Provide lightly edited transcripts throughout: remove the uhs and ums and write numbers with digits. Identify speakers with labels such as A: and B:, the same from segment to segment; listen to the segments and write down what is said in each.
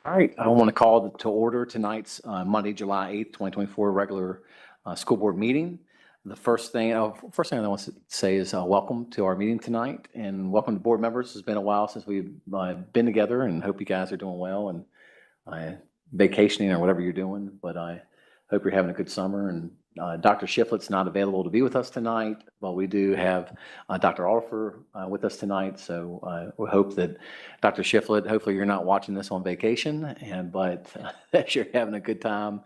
A: All right, I want to call to order tonight's Monday, July 8th, 2024 regular school board meeting. The first thing I want to say is welcome to our meeting tonight and welcome to board members. It's been a while since we've been together and hope you guys are doing well and vacationing or whatever you're doing, but I hope you're having a good summer. And Dr. Shiflett's not available to be with us tonight, but we do have Dr. Oliver with us tonight. So we hope that Dr. Shiflett, hopefully you're not watching this on vacation, but that you're having a good time.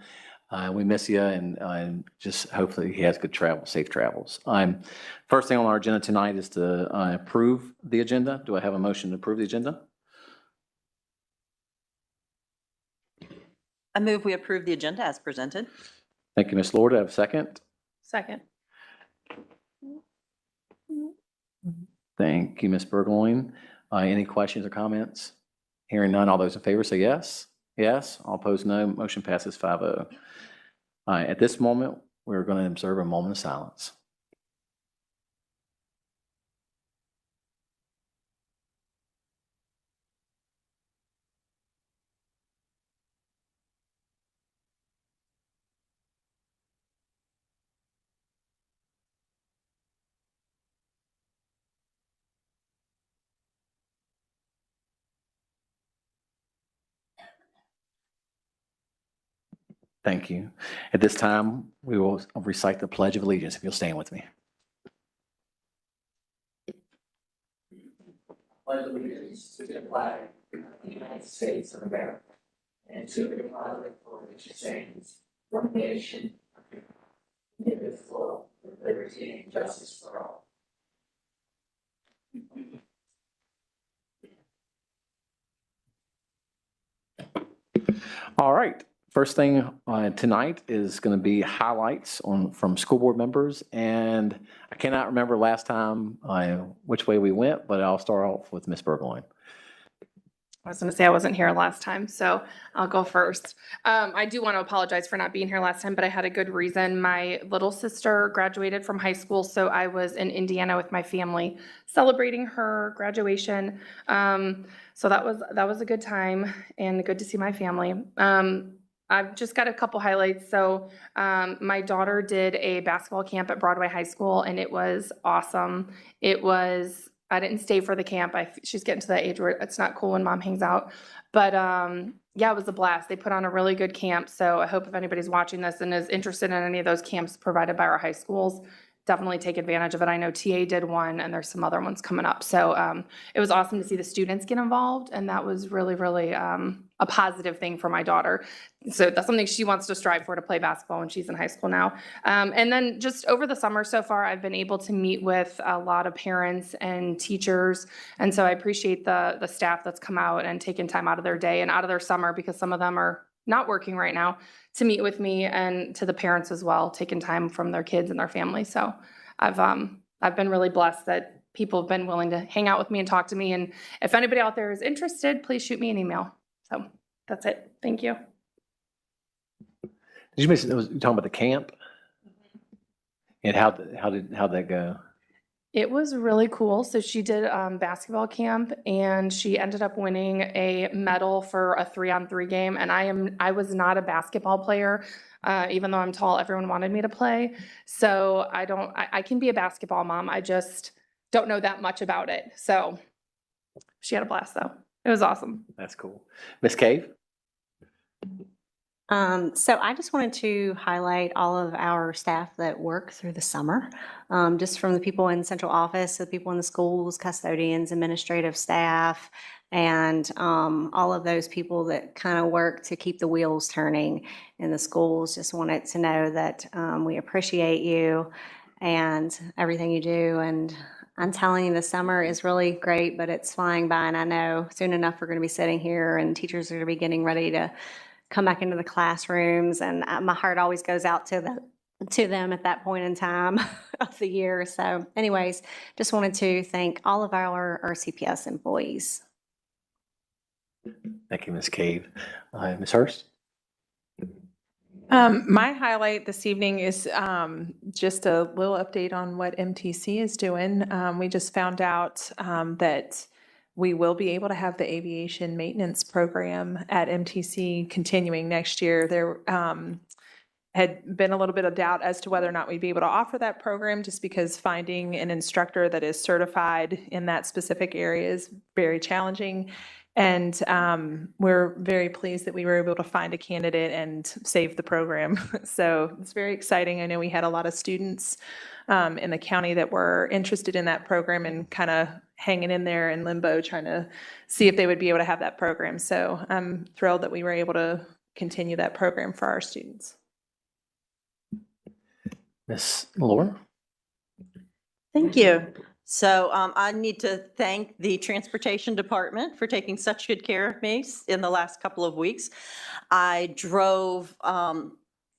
A: We miss you and just hopefully he has good travel, safe travels. First thing on our agenda tonight is to approve the agenda. Do I have a motion to approve the agenda?
B: I move we approve the agenda as presented.
A: Thank you, Ms. Lord. I have a second.
C: Second.
A: Thank you, Ms. Burgoyne. Any questions or comments? Hearing none, all those in favor say yes. Yes. All opposed, no. Motion passes 5-0. At this moment, we're going to observe a moment of silence. Thank you. At this time, we will recite the Pledge of Allegiance, if you'll stand with me.
D: Pledge allegiance to the flag of the United States of America and to the republic for which it stands, one nation, indivisible, with liberty and justice for all.
A: All right. First thing tonight is going to be highlights from school board members, and I cannot remember last time which way we went, but I'll start off with Ms. Burgoyne.
C: I was going to say I wasn't here last time, so I'll go first. I do want to apologize for not being here last time, but I had a good reason. My little sister graduated from high school, so I was in Indiana with my family celebrating her graduation. So that was a good time and good to see my family. I've just got a couple highlights. So my daughter did a basketball camp at Broadway High School, and it was awesome. I didn't stay for the camp. She's getting to that age where it's not cool when mom hangs out. But yeah, it was a blast. They put on a really good camp. So I hope if anybody's watching this and is interested in any of those camps provided by our high schools, definitely take advantage of it. I know TA did one and there's some other ones coming up. So it was awesome to see the students get involved. And that was really, really a positive thing for my daughter. So that's something she wants to strive for, to play basketball when she's in high school now. And then just over the summer so far, I've been able to meet with a lot of parents and teachers. And so I appreciate the staff that's come out and taken time out of their day and out of their summer, because some of them are not working right now, to meet with me, and to the parents as well, taking time from their kids and their families. So I've been really blessed that people have been willing to hang out with me and talk to me. And if anybody out there is interested, please shoot me an email. So that's it. Thank you.
A: Did you mention you're talking about the camp? And how did that go?
C: It was really cool. So she did basketball camp, and she ended up winning a medal for a 3-on-3 game. And I was not a basketball player, even though I'm tall. Everyone wanted me to play. So I can be a basketball mom. I just don't know that much about it. So she had a blast though. It was awesome.
A: That's cool. Ms. Cave?
E: So I just wanted to highlight all of our staff that work through the summer, just from the people in central office, to the people in the schools, custodians, administrative staff, and all of those people that kind of work to keep the wheels turning in the schools. Just wanted to know that we appreciate you and everything you do. And I'm telling you, the summer is really great, but it's flying by. And I know soon enough we're going to be sitting here and teachers are going to be getting ready to come back into the classrooms, and my heart always goes out to them at that point in time of the year. So anyways, just wanted to thank all of our RCPS employees.
A: Thank you, Ms. Cave. Ms. Hurst?
F: My highlight this evening is just a little update on what MTC is doing. We just found out that we will be able to have the aviation maintenance program at MTC continuing next year. There had been a little bit of doubt as to whether or not we'd be able to offer that program, just because finding an instructor that is certified in that specific area is very challenging. And we're very pleased that we were able to find a candidate and save the program. So it's very exciting. I know we had a lot of students in the county that were interested in that program and kind of hanging in there in limbo, trying to see if they would be able to have that program. So I'm thrilled that we were able to continue that program for our students.
A: Ms. Laura?
B: Thank you. So I need to thank the Transportation Department for taking such good care of me in the last couple of weeks. I drove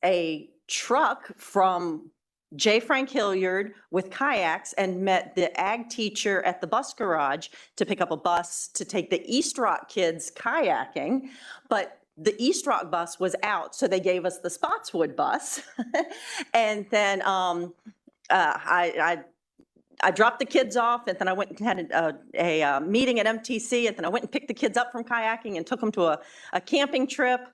B: a truck from J. Frank Hilliard with kayaks and met the ag teacher at the bus garage to pick up a bus to take the East Rock kids kayaking. But the East Rock bus was out, so they gave us the Spotswood bus. And then I dropped the kids off, and then I went and had a meeting at MTC, and then I went and picked the kids up from kayaking and took them to a camping trip,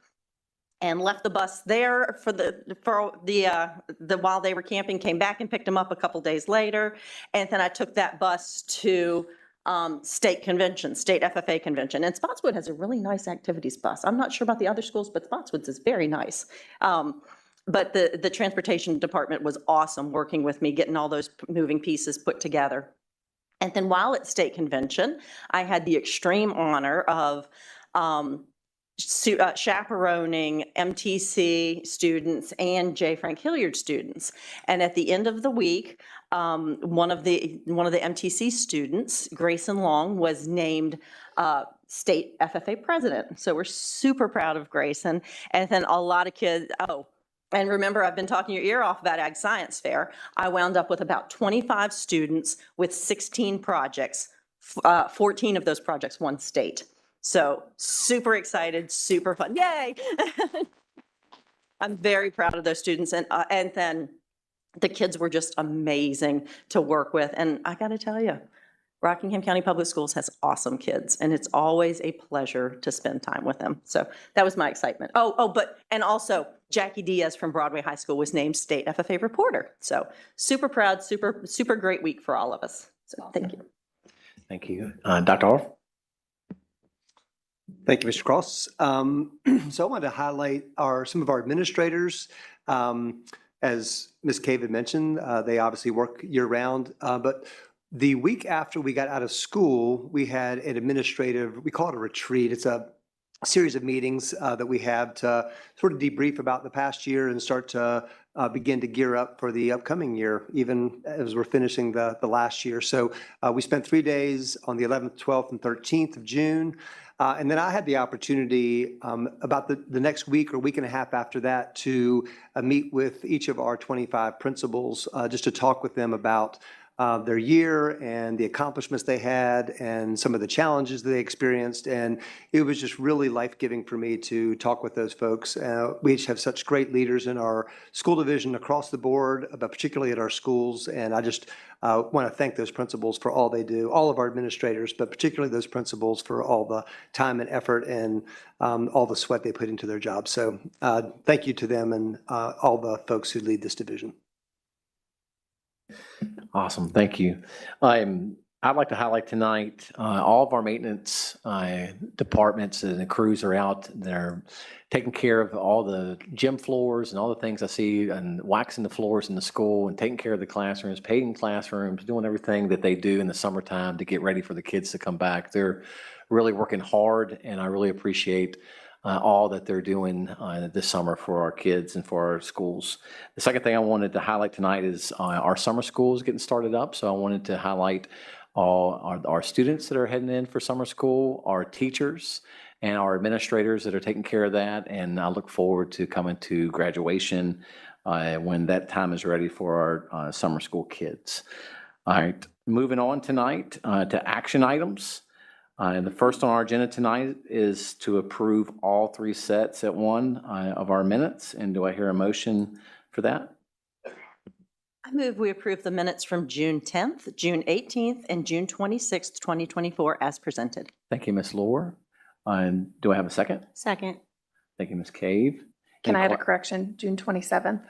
B: and left the bus there for the while they were camping. Came back and picked them up a couple days later, and then I took that bus to state convention, state FFA convention. And Spotswood has a really nice activities bus. I'm not sure about the other schools, but Spotswood's is very nice. But the transportation department was awesome working with me, getting all those moving pieces put together. And then while at state convention, I had the extreme honor of chaperoning MTC students and J. Frank Hilliard students. And at the end of the week, one of the MTC students, Grayson Long, was named state FFA president. So we're super proud of Grayson. And then a lot of kids, and remember, I've been talking your ear off about Ag Science Fair. I wound up with about 25 students with 16 projects. 14 of those projects won state. So super excited, super fun. Yay! I'm very proud of those students. And then the kids were just amazing to work with. And I got to tell you, Rockingham County Public Schools has awesome kids, and it's always a pleasure to spend time with them. So that was my excitement. And also Jackie Diaz from Broadway High School was named state FFA reporter. So super proud, super great week for all of us. So thank you.
A: Thank you. Dr. Orff?
G: Thank you, Mr. Cross. So I wanted to highlight some of our administrators. As Ms. Cave had mentioned, they obviously work year-round, but the week after we got out of school, we had an administrative, we call it a retreat. It's a series of meetings that we have to sort of debrief about the past year and start to begin to gear up for the upcoming year, even as we're finishing the last year. So we spent 3 days on the 11th, 12th, and 13th of June. And then I had the opportunity about the next week or week and a half after that to meet with each of our 25 principals just to talk with them about their year and the accomplishments they had and some of the challenges that they experienced. And it was just really life-giving for me to talk with those folks. We each have such great leaders in our school division across the board, but particularly at our schools. And I just want to thank those principals for all they do, all of our administrators, but particularly those principals for all the time and effort and all the sweat they put into their jobs. So thank you to them and all the folks who lead this division.
A: Awesome, thank you. I'd like to highlight tonight, all of our maintenance departments and the crews are out. They're taking care of all the gym floors and all the things I see, and waxing the floors in the school and taking care of the classrooms, painting classrooms, doing everything that they do in the summertime to get ready for the kids to come back. They're really working hard, and I really appreciate all that they're doing this summer for our kids and for our schools. The second thing I wanted to highlight tonight is our summer school is getting started up. So I wanted to highlight all our students that are heading in for summer school, our teachers, and our administrators that are taking care of that. And I look forward to coming to graduation when that time is ready for our summer school kids. All right, moving on tonight to action items. And the first on our agenda tonight is to approve all 3 sets at one of our minutes. And do I hear a motion for that?
B: I move we approve the minutes from June 10th, June 18th, and June 26th, 2024 as presented.
A: Thank you, Ms. Lohr. And do I have a second?
E: Second.
A: Thank you, Ms. Cave.
C: Can I
A: Any
C: add a
A: que-
C: correction? June 27th?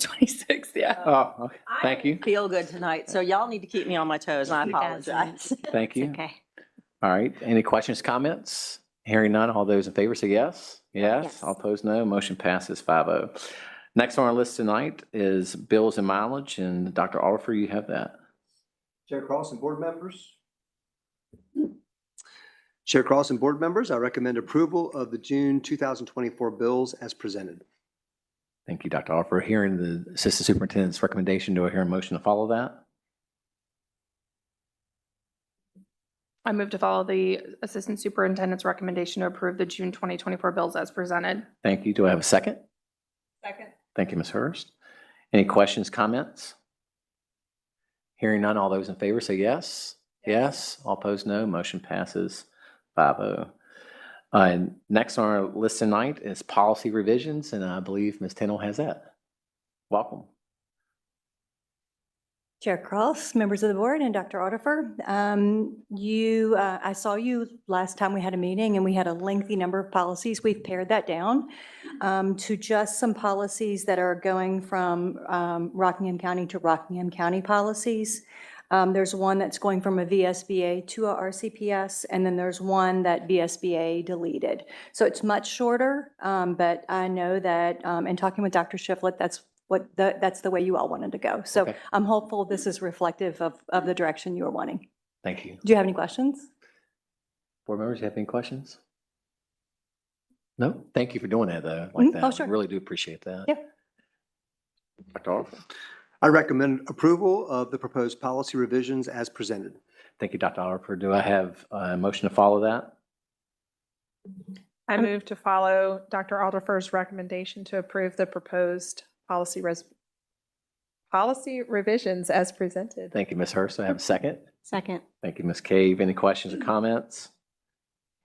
C: 26th, yeah.
A: Oh, okay. Thank you.
B: Feel good tonight, so y'all need to keep me on my toes, and I apologize.
A: Thank you.
E: Okay.
A: All right. Any questions, comments? Hearing none, all those in favor say yes. Yes.
E: Yes.
A: All opposed, no. Motion passes 5-0. Next on our list tonight is bills and mileage, and Dr. Oliver, you have that.
G: Chair Cross and board members. Chair Cross and board members, I recommend approval of the June 2024 bills as presented.
A: Thank you, Dr. Oliver. Hearing the Assistant Superintendent's recommendation, do I hear a motion to follow that?
C: I move to follow the Assistant Superintendent's recommendation to approve the June 2024 bills as presented.
A: Thank you. Do I have a second?
C: Second.
A: Thank you, Ms. Hurst. Any questions, comments? Hearing none, all those in favor say yes. Yes. All opposed, no. Motion passes 5-0. Next on our list tonight is policy revisions, and I believe Ms. Tennell has that. Welcome.
H: Chair Cross, members of the board, and Dr. Audifer. I saw you last time we had a meeting, and we had a lengthy number of policies. We've pared that down to just some policies that are going from Rockingham County to Rockingham County policies. There's one that's going from a VSBA to a RCPS, and then there's one that VSBA deleted. So it's much shorter, but I know that, in talking with Dr. Shiflett, that's the way you all wanted to go. So
A: Okay.
H: I'm hopeful this is reflective of the direction you are wanting.
A: Thank you.
H: Do you have any questions?
A: Board members, you have any questions? No? Thank you for doing that, though, like
H: Mhm.
A: that.
H: Oh, sure.
A: Really do appreciate that.
H: Yeah.
A: Dr. Oliver?
G: I recommend approval of the proposed policy revisions as presented.
A: Thank you, Dr. Oliver. Do I have a motion to follow that?
F: I move to follow Dr. Alderfer's recommendation to approve the proposed policy revisions as presented.
A: Thank you, Ms. Hurst. Do I have a second?
E: Second.
A: Thank you, Ms. Cave. Any questions or comments?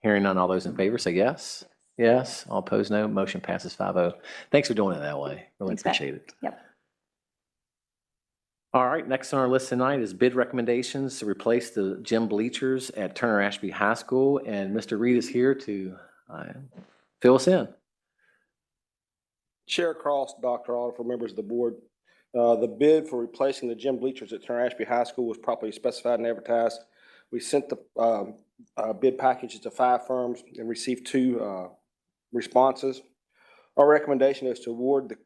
A: Hearing none, all those in favor say yes. Yes. All opposed, no. Motion passes 5-0. Thanks for doing it that way. Really
H: Thanks, Pat.
A: appreciate it.
H: Yep.
A: All right, next on our list tonight is bid recommendations to replace the gym bleachers at Turner Ashby High School, and Mr. Reed is here to fill us in.
I: Chair Cross, Dr. Oliver, members of the board. The bid for replacing the gym bleachers at Turner Ashby High School was properly specified and advertised. We sent the bid packages to 5 firms and received 2 responses. Our recommendation is to award the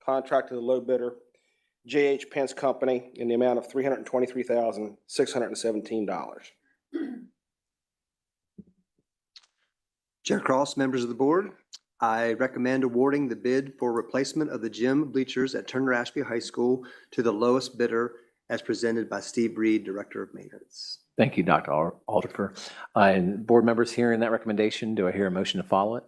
I: contract to the low bidder, J.H. Pence Company, in the amount of $323,617.
G: Chair Cross, members of the board, I recommend awarding the bid for replacement of the gym bleachers at Turner Ashby High School to the lowest bidder as presented by Steve Reed, Director of Maintenance.
A: Thank you, Dr. Alderfer. And board members hearing that recommendation, do I hear a motion to follow it?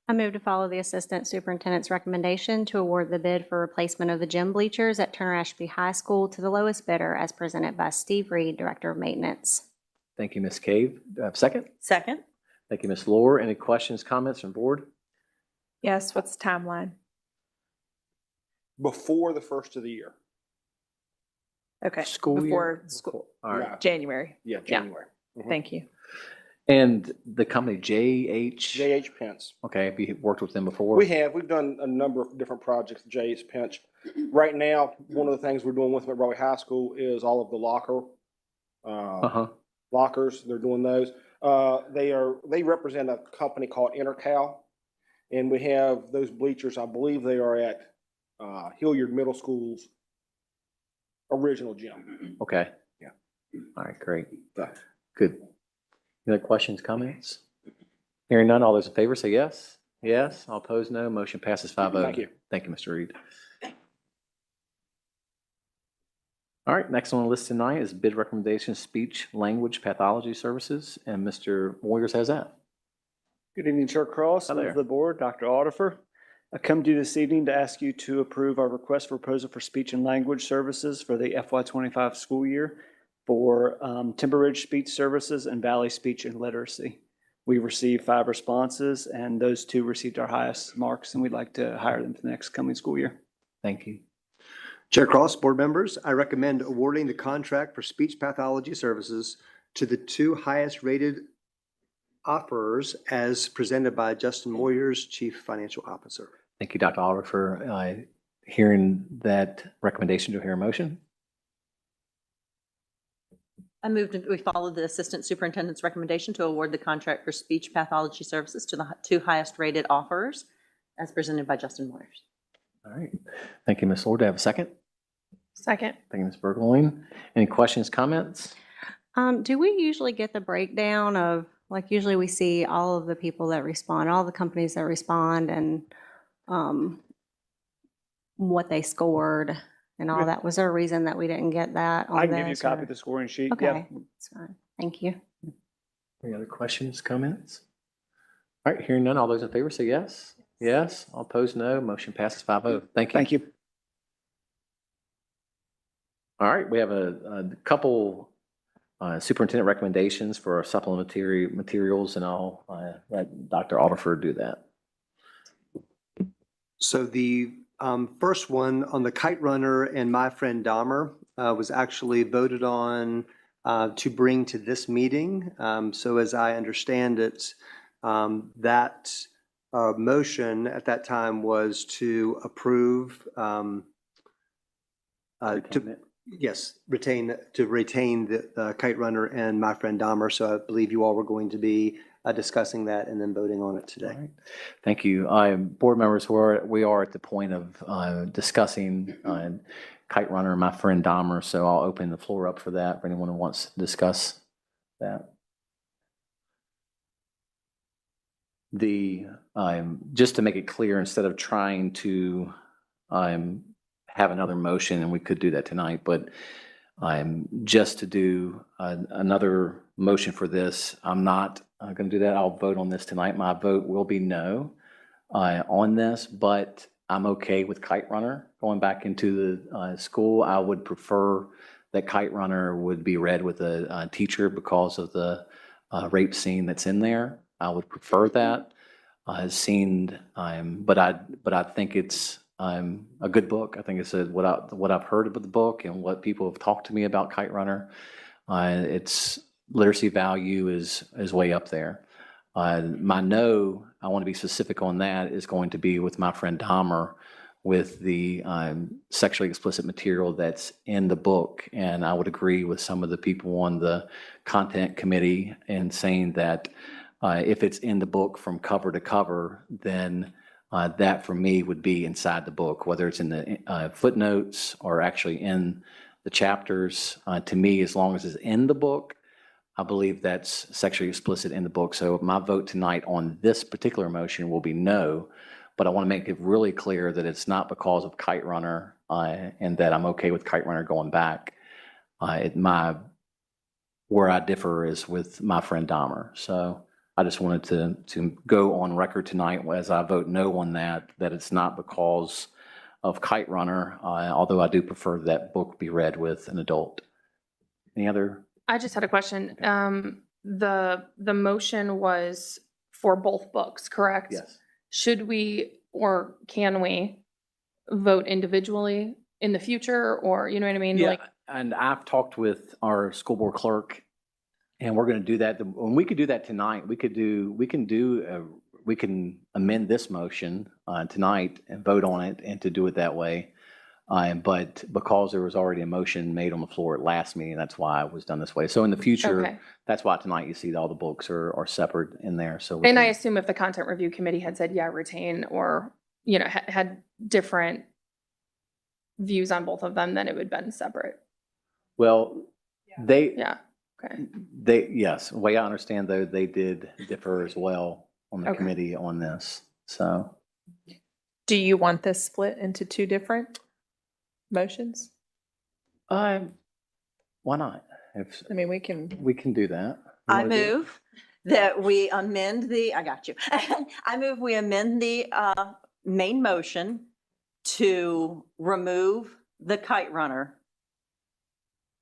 E: I move to follow the Assistant Superintendent's recommendation to award the bid for replacement of the gym bleachers at Turner Ashby High School to the lowest bidder as presented by Steve Reed, Director of Maintenance.
A: Thank you, Ms. Cave. Do I have a second?
B: Second?
A: Thank you, Ms. Lohr. Any questions, comments from board?
F: Yes, what's the timeline?
I: Before the first of the year.
F: Okay.
A: School year?
F: Before school,
A: All right.
F: January.
I: Yeah, January.
F: Thank you.
A: And the company J.H.
I: J.H. Pence.
A: Okay, have you worked with them before?
I: We've done a number of different projects at J.H. Pence. Right now, one of the things we're doing with them at Broadway High School is all of the lockers. They're doing those. They represent a company called Intercal, and we have those bleachers. I believe they are at Hilliard Middle School's original gym.
A: Okay.
I: Yeah.
A: All right, great. Good. Any other questions, comments? Hearing none, all those in favor say yes. Yes. All opposed, no. Motion passes 5-0.
I: Thank you.
A: Thank you, Mr. Reed. All right, next on the list tonight is bid recommendation, speech language pathology services, and Mr. Moyers has that.
J: Good evening, Chair Cross,
A: Hi
J: members
A: there.
J: of the board, Dr. Audifer. I come to you this evening to ask you to approve our request for proposal for speech and language services for the FY25 school year for Timber Ridge Speech Services and Valley Speech and Literacy. We received 5 responses, and those 2 received our highest marks, and we'd like to hire them for the next coming school year.
A: Thank you.
G: Chair Cross, board members, I recommend awarding the contract for speech pathology services to the two highest rated offerers as presented by Justin Moyers, Chief Financial Officer.
A: Thank you, Dr. Oliver, for hearing that recommendation. To hear a motion.
B: I moved, we follow the Assistant Superintendent's recommendation to award the contract for speech pathology services to the two highest rated offerers as presented by Justin Moyers.
A: All right. Thank you, Ms. Lord. Do I have a second?
C: Second.
A: Thank you, Ms. Burgoyne. Any questions, comments?
E: Do we usually get the breakdown of, like, usually we see all of the people that respond, all the companies that respond, and what they scored and all that? Was there a reason that we didn't get that on
J: I can give you a
E: this,
J: copy
E: or-
J: of the scoring sheet.
E: Okay,
J: Yep.
E: that's fine. Thank you.
A: Any other questions, comments? All right, hearing none, all those in favor say yes. Yes. All opposed, no. Motion passes 5-0. Thank you.
J: Thank you.
A: All right, we have a couple superintendent recommendations for our supplementary materials, and I'll let Dr. Oliver do that.
G: So the first one on the Kite Runner and My Friend Dahmer was actually voted on to bring to this meeting. So as I understand it, that motion at that time was to approve, retain the Kite Runner and My Friend Dahmer. So I believe you all were going to be discussing that and then voting on it today.
A: All right. Thank you. Board members, we are at the point of discussing Kite Runner and My Friend Dahmer, so I'll open the floor up for that for anyone who wants to discuss that. Just to make it clear, instead of trying to have another motion, and we could do that tonight, but just to do another motion for this, I'm not going to do that. I'll vote on this tonight. My vote will be no on this, but I'm okay with Kite Runner going back into the school. I would prefer that Kite Runner would be read with a teacher because of the rape scene that's in there. I would prefer that. But I think it's a good book. I think it's what I've heard about the book and what people have talked to me about Kite Runner. Its literacy value is way up there. My no, I want to be specific on that, is going to be with My Friend Dahmer, with the sexually explicit material that's in the book. And I would agree with some of the people on the content committee in saying that if it's in the book from cover to cover, then that for me would be inside the book, whether it's in the footnotes or actually in the chapters. To me, as long as it's in the book, I believe that's sexually explicit in the book. So my vote tonight on this particular motion will be no, but I want to make it really clear that it's not because of Kite Runner and that I'm okay with Kite Runner going back. Where I differ is with My Friend Dahmer. So I just wanted to go on record tonight as I vote no on that it's not because of Kite Runner, although I do prefer that book be read with an adult. Any other?
C: I just had a question. The motion was for both books, correct?
A: Yes.
C: Should we, or can we vote individually in the future, or, you know what I mean?
A: Yeah,
C: Like,
A: and I've talked with our school board clerk, and we're going to do that. And we could do that tonight. We can amend this motion tonight and vote on it and to do it that way. But because there was already a motion made on the floor at last meeting, that's why it was done this way. So in the future,
C: okay.
A: that's why tonight you see all the books are separate in there. So
C: And I assume if the content review committee had said, yeah, retain, or, you know, had different views on both of them, then it would have been separate.
A: well,
C: Yeah. Okay.
A: yes, the way I understand though, they did differ as well on the
C: Okay.
A: committee on this. So
F: Do you want this split into two different motions?
A: why not?
F: I mean, we can.
A: We can do that. You
B: I
A: wanna do it?
B: move that we amend I got you. I move we amend the main motion to remove the Kite Runner.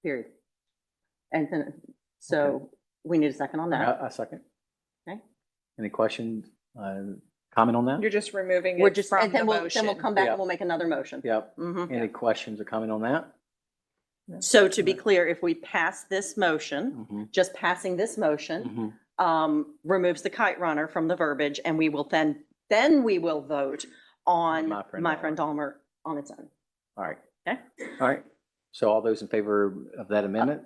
B: Period. And then, so we need a second on that.
A: A second.
B: Okay.
A: Any questions? comment on that?
F: You're just removing
B: We're
F: it
B: just,
F: from
B: and
F: the
B: then we'll
F: motion.
B: come back
A: Yeah.
B: and we'll make another motion.
A: Yep.
B: Mhm.
A: Any questions or comment on that?
B: So to be clear, if we pass this motion,
A: Mhm.
B: just passing this motion,
A: Mhm.
B: removes the kite runner from the verbiage, and we will then we will vote on
A: My Friend
B: My Friend Dahmer on its own.
A: All right.
B: Okay.
A: All right. So all those in favor of that amendment?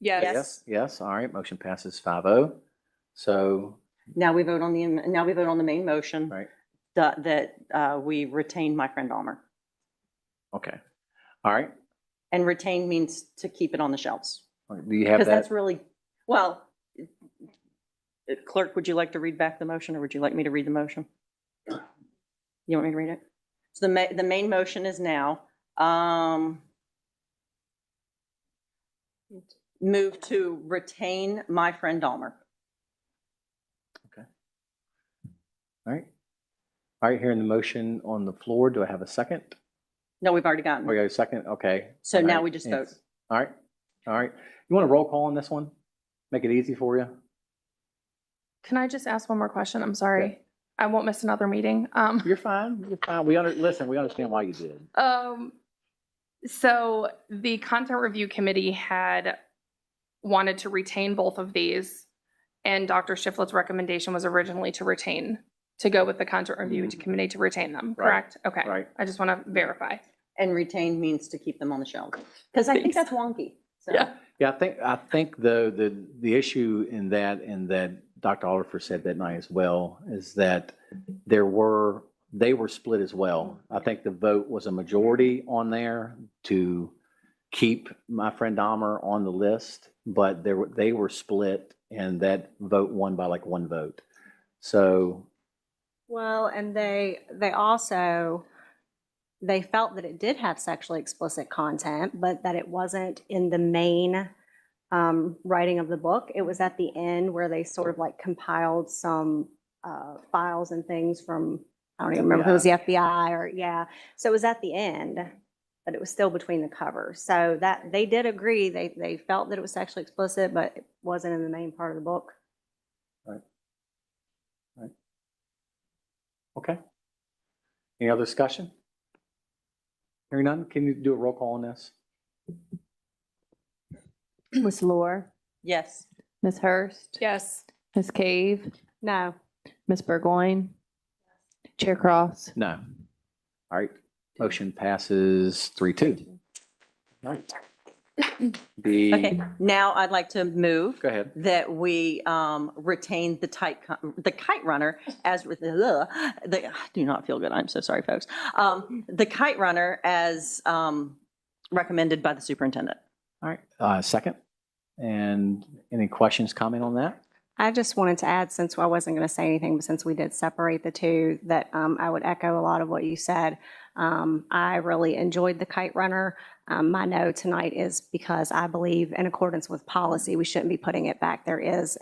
F: Yes.
A: Yes. All right. Motion passes 5-0. So,
B: Now we vote on the main motion.
A: right.
B: That we retain My Friend Dahmer.
A: Okay. All right.
B: And retain means to keep it on the shelves.
A: All right. Do you have
B: Because that's
A: that?
B: really, well, clerk, would you like to read back the motion or would you like me to read the motion? You want me to read it? So the main motion is now, move to retain My Friend Dahmer.
A: All right. All right. Hearing the motion on the floor, do I have a second?
B: No, we've already gotten
A: We
B: it.
A: got a second? Okay.
B: So
A: All
B: now
A: right.
B: we just vote.
A: All right. All right. You want a roll call on this one? Make it easy for you?
C: Can I just ask one more question? I'm sorry. I won't miss another meeting.
A: You're fine. You're fine. Listen, we understand why you did.
C: So the content review committee had wanted to retain both of these, and Dr. Shiflett's recommendation was originally to go with the content review committee to retain them,
A: Right.
C: correct? Okay.
A: Right.
C: I just want to verify.
B: And retain means to keep them on the shelf. Because I think
C: Thanks.
B: that's wonky. So.
C: Yeah.
A: Yeah, I think the issue in that, and that Dr. Oliver said that night as well, is that they were split as well. I think the vote was a majority on there to keep My Friend Dahmer on the list, but they were split, and that vote won by like one vote. So,
E: Well, and they also, they felt that it did have sexually explicit content, but that it wasn't in the main writing of the book. It was at the end where they sort of like compiled some files and things from, I don't even remember if it was the FBI or, yeah. So it was at the end, but it was still between the covers. So that, they did agree, they felt that it was sexually explicit, but it wasn't in the main part of the book.
A: okay. Any other discussion? Hearing none, can you do a roll call on this?
K: Ms. Lore,
B: Yes.
K: Ms. Hurst,
F: Yes.
K: Ms. Cave,
E: No.
K: Ms. Burgoyne, Chair Cross.
A: No. All right, motion passes 3-2. All right.
B: Okay, now I'd like to move
A: Go ahead.
B: that we retain the kite runner as with I do not feel good. I'm so sorry, folks. The kite runner as recommended by the superintendent.
A: All right, second. And any questions, comment on that?
E: I just wanted to add, since I wasn't going to say anything, but since we did separate the two, that I would echo a lot of what you said. I really enjoyed the kite runner. My no tonight is because I believe, in accordance with policy, we shouldn't be putting it back. There is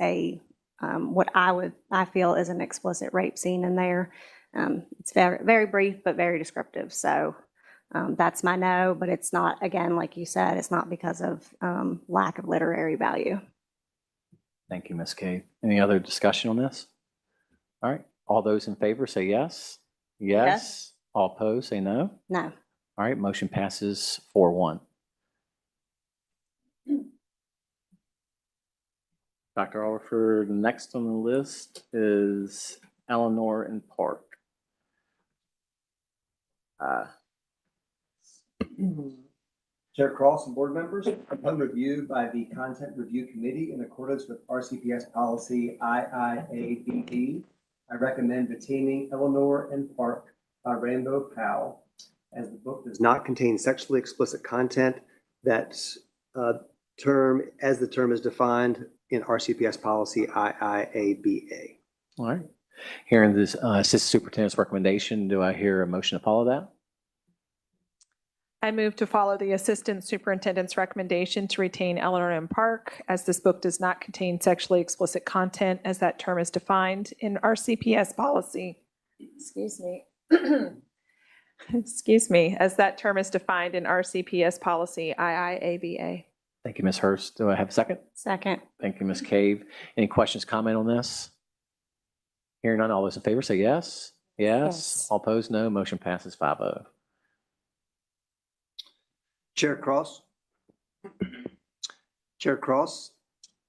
E: what I feel is an explicit rape scene in there. It's very, very brief, but very descriptive. So that's my no, but it's not, again, like you said, it's not because of lack of literary value.
A: Thank you, Ms. Cave. Any other discussion on this? All right, all those in favor say yes.
B: Yes.
A: All opposed say no.
E: No.
A: All right, motion passes 4-1. Dr. Oliver, the next on the list is Eleanor and Park.
G: Chair Cross and board members, upon review by the Content Review Committee in accordance with RCPS policy IIABD, I recommend retaining Eleanor and Park by Rainbow Powell, as the book does not contain sexually explicit content that the term is defined in RCPS policy IIABA.
A: All right. Hearing this Assistant Superintendent's recommendation, do I hear a motion to follow that?
F: I move to follow the Assistant Superintendent's recommendation to retain Eleanor M. Park, as this book does not contain sexually explicit content as that term is defined in RCPS policy. Excuse me. Excuse me, as that term is defined in RCPS policy IIABA.
A: Thank you, Ms. Hurst. Do I have a second?
E: Second.
A: Thank you, Ms. Cave. Any questions, comment on this? Hearing none, all those in favor say yes. Yes.
E: Yes.
A: All opposed, no. Motion passes 5-0.
G: Chair Cross. Chair Cross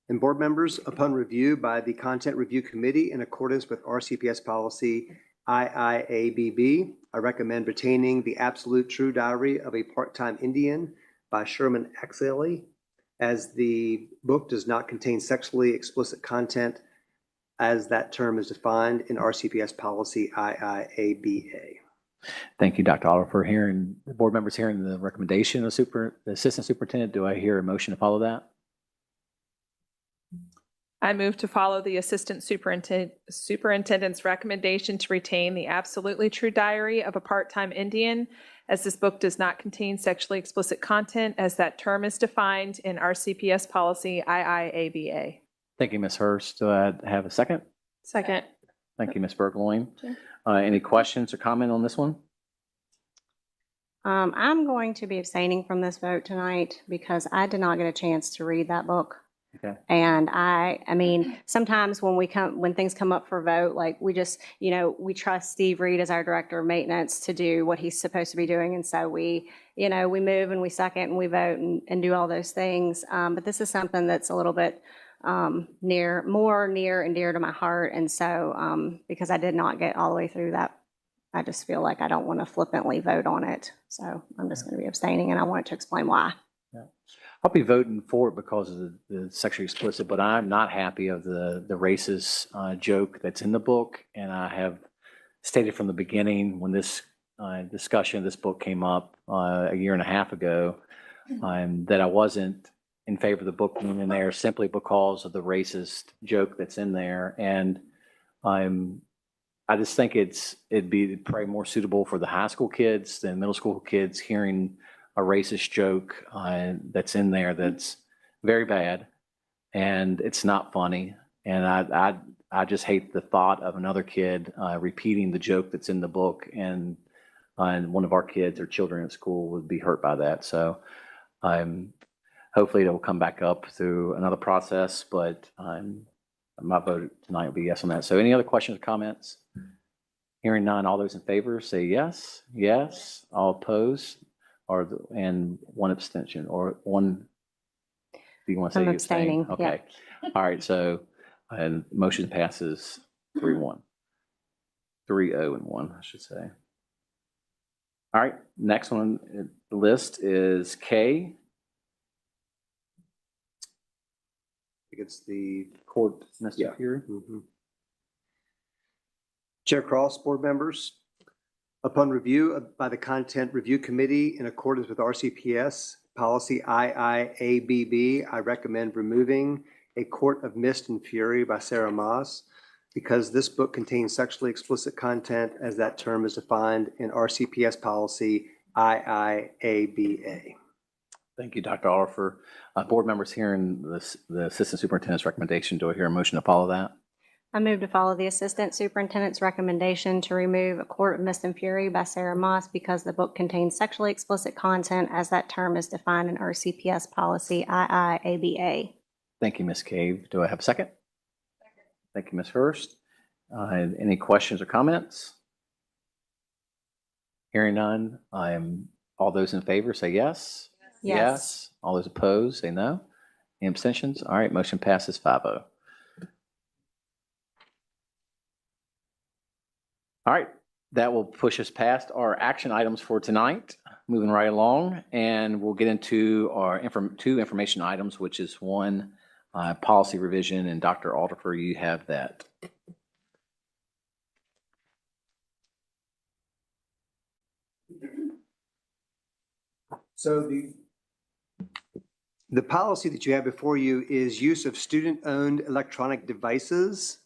G: and board members, upon review by the Content Review Committee in accordance with RCPS policy IIABB, I recommend retaining The Absolute True Diary of a Part-Time Indian by Sherman Axley, as the book does not contain sexually explicit content as that term is defined in RCPS policy IIABA.
A: Thank you, Dr. Oliver. Hearing the board members hearing the recommendation of the assistant superintendent, do I hear a motion to follow that?
F: I move to follow the assistant superintendent's recommendation to retain The Absolutely True Diary of a Part-Time Indian, as this book does not contain sexually explicit content as that term is defined in RCPS policy IIABA.
A: Thank you, Ms. Hurst. Do I have a second?
C: Second.
A: Thank you, Ms. Burgoyne.
C: Sure.
A: Any questions or comment on this one?
E: I'm going to be abstaining from this vote tonight because I did not get a chance to read that book.
A: Okay.
E: And I mean, sometimes when things come up for vote, like we just, we trust Steve Reed as our director of maintenance to do what he's supposed to be doing. And so we move and we second and we vote and do all those things. But this is something that's a little bit more near and dear to my heart. And so because I did not get all the way through that, I just feel like I don't want to flippantly vote on it. So I'm just going to be abstaining, and I wanted to explain why.
A: Yeah. I'll be voting for it because of the sexually explicit, but I'm not happy of the racist joke that's in the book. And I have stated from the beginning when this discussion of this book came up a year and a half ago that I wasn't in favor of the book being in there simply because of the racist joke that's in there. And I just think it'd be probably more suitable for the high school kids than middle school kids hearing a racist joke that's in there that's very bad and it's not funny. And I just hate the thought of another kid repeating the joke that's in the book, and one of our kids or children at school would be hurt by that. So hopefully it will come back up through another process, but my vote tonight will be yes on that. So any other questions or comments? Hearing none, all those in favor say yes. Yes. All opposed, and one abstention, or one. Do you want to say
E: I'm
A: you abstain?
E: abstaining,
A: Okay. All right. So motion passes 3-1. 3-0 and 1, I should say. All right. Next one on the list is K.
G: I think it's the
A: Court Mr.
G: Yeah.
A: Fury.
G: Chair Cross, board members, upon review by the Content Review Committee in accordance with RCPS policy IIABB, I recommend removing A Court of Mist and Fury by Sarah Moss because this book contains sexually explicit content as that term is defined in RCPS policy IIABA.
A: Thank you, Dr. Oliver. Board members hearing the assistant superintendent's recommendation, do I hear a motion to follow that?
E: I move to follow the assistant superintendent's recommendation to remove A Court of Mist and Fury by Sarah Moss because the book contains sexually explicit content as that term is defined in RCPS policy IIABA.
A: Thank you, Ms. Cave. Do I have a second? Thank you, Ms. Hurst. Any questions or comments? Hearing none, all those in favor say yes.
E: Yes.
A: All those opposed say no. Any abstentions? All right, motion passes 5-0. All right, that will push us past our action items for tonight. Moving right along, and we'll get into our two information items, which is one policy revision, and Dr. Alderfer, you have that.
G: So the policy that you have before you is use of student-owned electronic devices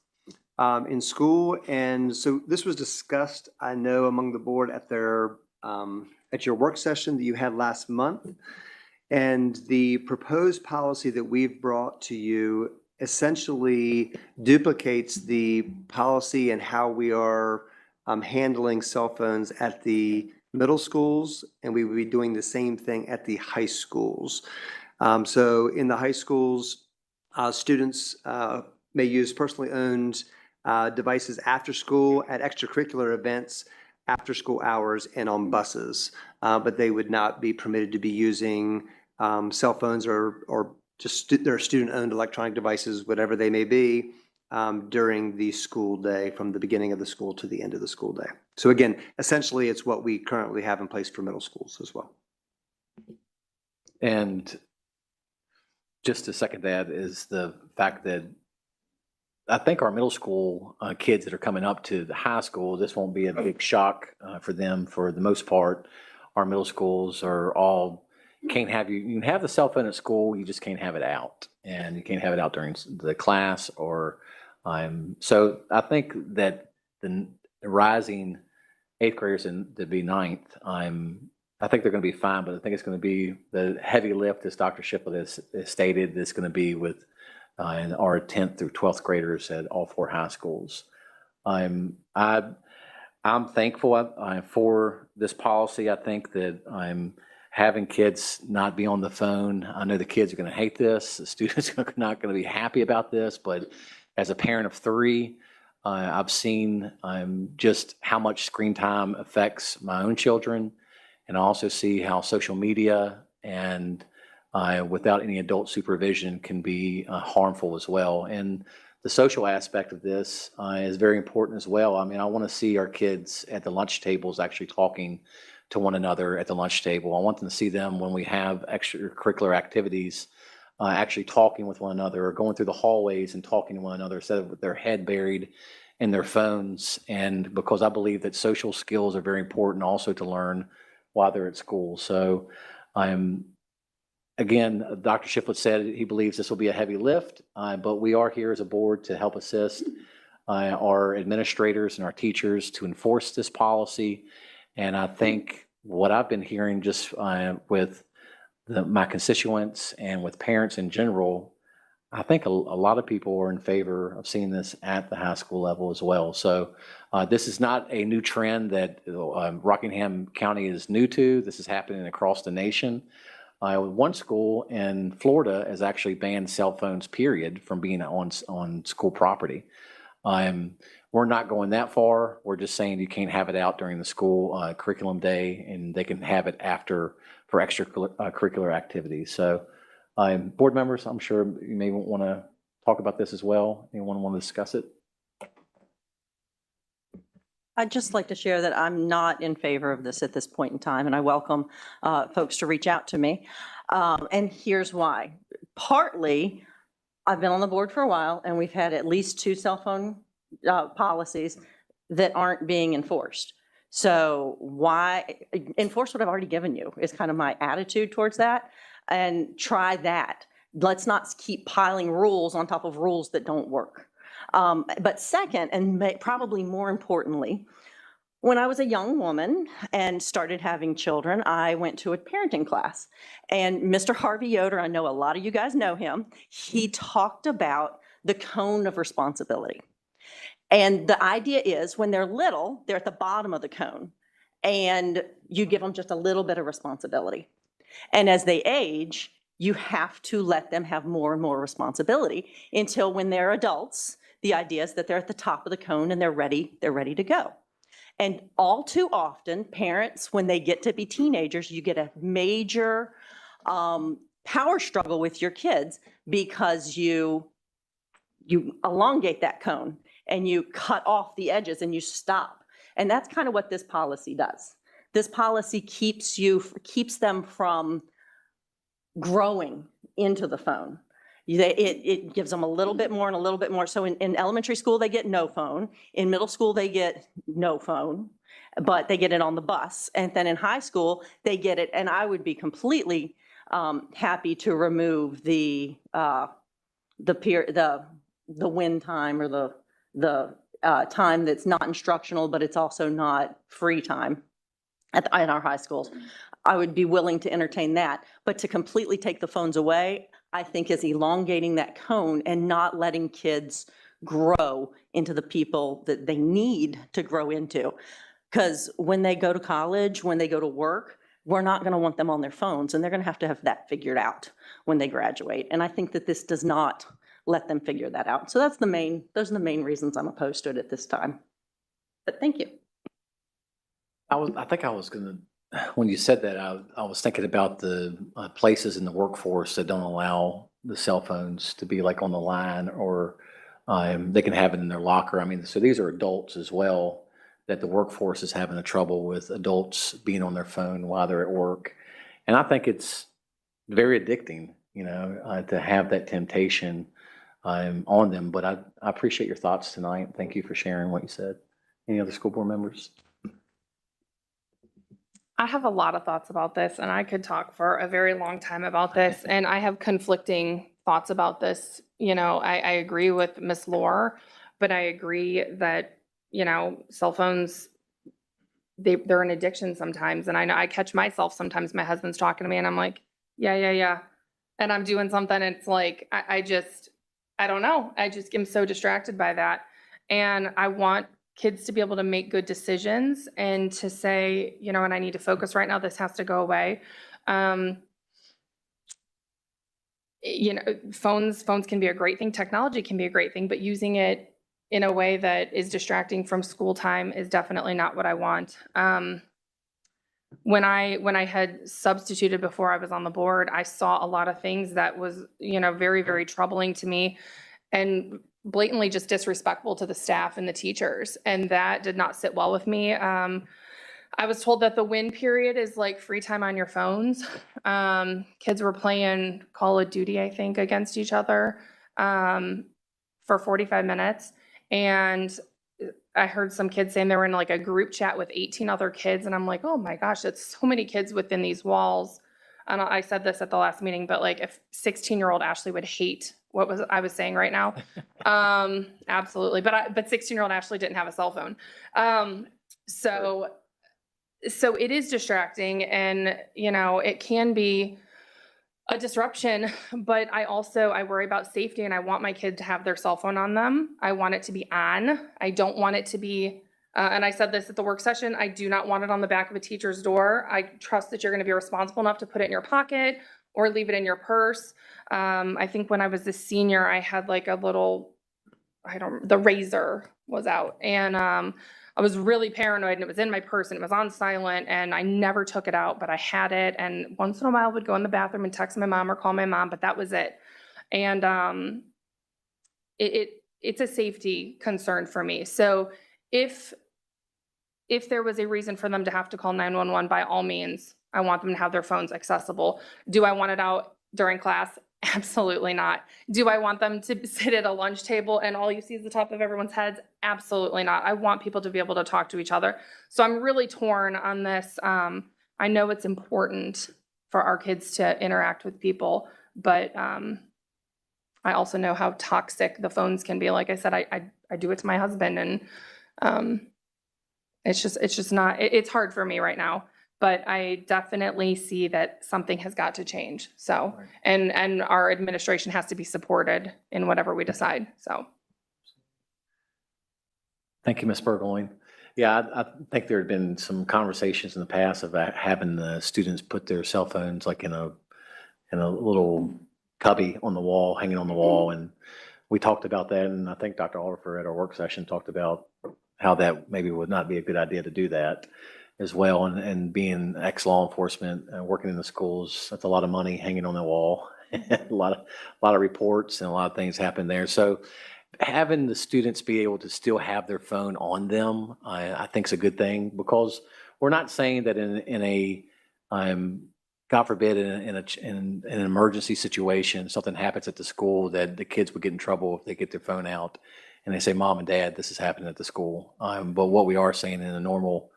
G: in school. And so this was discussed, I know, among the board at your work session that you had last month. And the proposed policy that we've brought to you essentially duplicates the policy and how we are handling cell phones at the middle schools, and we will be doing the same thing at the high schools. So in the high schools, students may use personally owned devices after school, at extracurricular events, after school hours, and on buses. But they would not be permitted to be using cell phones or just their student-owned electronic devices, whatever they may be, during the school day, from the beginning of the school to the end of the school day. So again, essentially, it's what we currently have in place for middle schools as well.
A: And just to second that is the fact that I think our middle school kids that are coming up to the high school, this won't be a big shock for them for the most part. Our middle schools are all, you can have the cell phone at school, you just can't have it out. And you can't have it out during the class or, so I think that the rising eighth graders and to be ninth, I think they're going to be fine, but I think it's going to be the heavy lift, as Dr. Shipley has stated, that's going to be with our 10th through 12th graders at all 4 high schools. I'm thankful for this policy. I think that I'm having kids not be on the phone. I know the kids are going to hate this. The students are not going to be happy about this, but as a parent of 3, I've seen just how much screen time affects my own children. And I also see how social media and without any adult supervision can be harmful as well. And the social aspect of this is very important as well. I mean, I want to see our kids at the lunch tables actually talking to one another at the lunch table. I want them to see them when we have extracurricular activities, actually talking with one another or going through the hallways and talking to one another instead of with their head buried in their phones. And because I believe that social skills are very important also to learn while they're at school. So again, Dr. Shipley said he believes this will be a heavy lift, but we are here as a board to help assist our administrators and our teachers to enforce this policy. And I think what I've been hearing just with my constituents and with parents in general, I think a lot of people are in favor of seeing this at the high school level as well. So this is not a new trend that Rockingham County is new to. This is happening across the nation. One school in Florida has actually banned cell phones, period, from being on school property. We're not going that far. We're just saying you can't have it out during the school curriculum day, and they can have it after for extracurricular activities. So board members, I'm sure you may want to talk about this as well. Anyone want to discuss it?
B: I'd just like to share that I'm not in favor of this at this point in time, and I welcome folks to reach out to me. And here's why. Partly, I've been on the board for a while, and we've had at least 2 cell phone policies that aren't being enforced. So why enforce what I've already given you is kind of my attitude towards that, and try that. Let's not keep piling rules on top of rules that don't work. But second, and probably more importantly, when I was a young woman and started having children, I went to a parenting class. And Mr. Harvey Yoder, I know a lot of you guys know him, he talked about the cone of responsibility. And the idea is when they're little, they're at the bottom of the cone, and you give them just a little bit of responsibility. And as they age, you have to let them have more and more responsibility until when they're adults, the idea is that they're at the top of the cone and they're ready to go. And all too often, parents, when they get to be teenagers, you get a major power struggle with your kids because you elongate that cone and you cut off the edges and you stop. And that's kind of what this policy does. This policy keeps them from growing into the phone. It gives them a little bit more and a little bit more. So in elementary school, they get no phone. In middle school, they get no phone, but they get it on the bus. And then in high school, they get it. And I would be completely happy to remove the win time or the time that's not instructional, but it's also not free time at our high schools. I would be willing to entertain that, but to completely take the phones away, I think is elongating that cone and not letting kids grow into the people that they need to grow into. Because when they go to college, when they go to work, we're not going to want them on their phones, and they're going to have that figured out when they graduate. And I think that this does not let them figure that out. So those are the main reasons I'm opposed to it at this time. But thank you.
A: I think I was gonna, when you said that, I was thinking about the places in the workforce that don't allow the cell phones to be like on the line, or they can have it in their locker. I mean, so these are adults as well, that the workforce is having a trouble with adults being on their phone while they're at work. And I think it's very addicting, to have that temptation on them. But I appreciate your thoughts tonight. Thank you for sharing what you said. Any other school board members?
C: I have a lot of thoughts about this, and I could talk for a very long time about this, and I have conflicting thoughts about this. I agree with Miss Lore, but I agree that, cell phones, they're an addiction sometimes. And I know I catch myself sometimes, my husband's talking to me and I'm like, yeah. And I'm doing something, and it's like, I don't know. I just am so distracted by that. And I want kids to be able to make good decisions and to say, and I need to focus right now. This has to go away. Phones can be a great thing. Technology can be a great thing, but using it in a way that is distracting from school time is definitely not what I want. When I had substituted before I was on the board, I saw a lot of things that was, very, very troubling to me, and blatantly just disrespectful to the staff and the teachers. And that did not sit well with me. I was told that the win period is like free time on your phones. Kids were playing Call of Duty, I think, against each other for 45 minutes. And I heard some kids saying they were in like a group chat with 18 other kids. And I'm like, oh my gosh, that's so many kids within these walls. And I said this at the last meeting, but like if 16-year-old Ashley would hate what I was saying right now. Absolutely. But 16-year-old Ashley didn't have a cell phone. So it is distracting, and, it can be a disruption, but I worry about safety, and I want my kid to have their cell phone on them. I want it to be on. I don't want it to be, and I said this at the work session, I do not want it on the back of a teacher's door. I trust that you're going to be responsible enough to put it in your pocket or leave it in your purse. I think when I was a senior, I had like a little, the razor was out, and I was really paranoid, and it was in my purse, and it was on silent, and I never took it out, but I had it. And once in a while I would go in the bathroom and text my mom or call my mom, but that was it. And it's a safety concern for me. So if there was a reason for them to have to call 911, by all means, I want them to have their phones accessible. Do I want it out during class? Absolutely not. Do I want them to sit at a lunch table and all you see is the top of everyone's heads? Absolutely not. I want people to be able to talk to each other. So I'm really torn on this. I know it's important for our kids to interact with people, but I also know how toxic the phones can be. Like I said, I do it to my husband, and it's just not, it's hard for me right now. But I definitely see that something has got to change. So, and our administration has to be supported in whatever we decide. So.
A: Thank you, Ms. Burgoyne. Yeah, I think there had been some conversations in the past about having the students put their cell phones like in a little cubby on the wall, hanging on the wall. And we talked about that. And I think Dr. Oliver at our work session talked about how that maybe would not be a good idea to do that as well. And being ex-law enforcement and working in the schools, that's a lot of money hanging on the wall. a lot of reports and a lot of things happen there. So having the students be able to still have their phone on them, I think is a good thing, because we're not saying that in a God forbid, in an emergency situation, something happens at the school, that the kids would get in trouble if they get their phone out and they say, Mom and Dad, this is happening at the school. But what we are saying, in a normal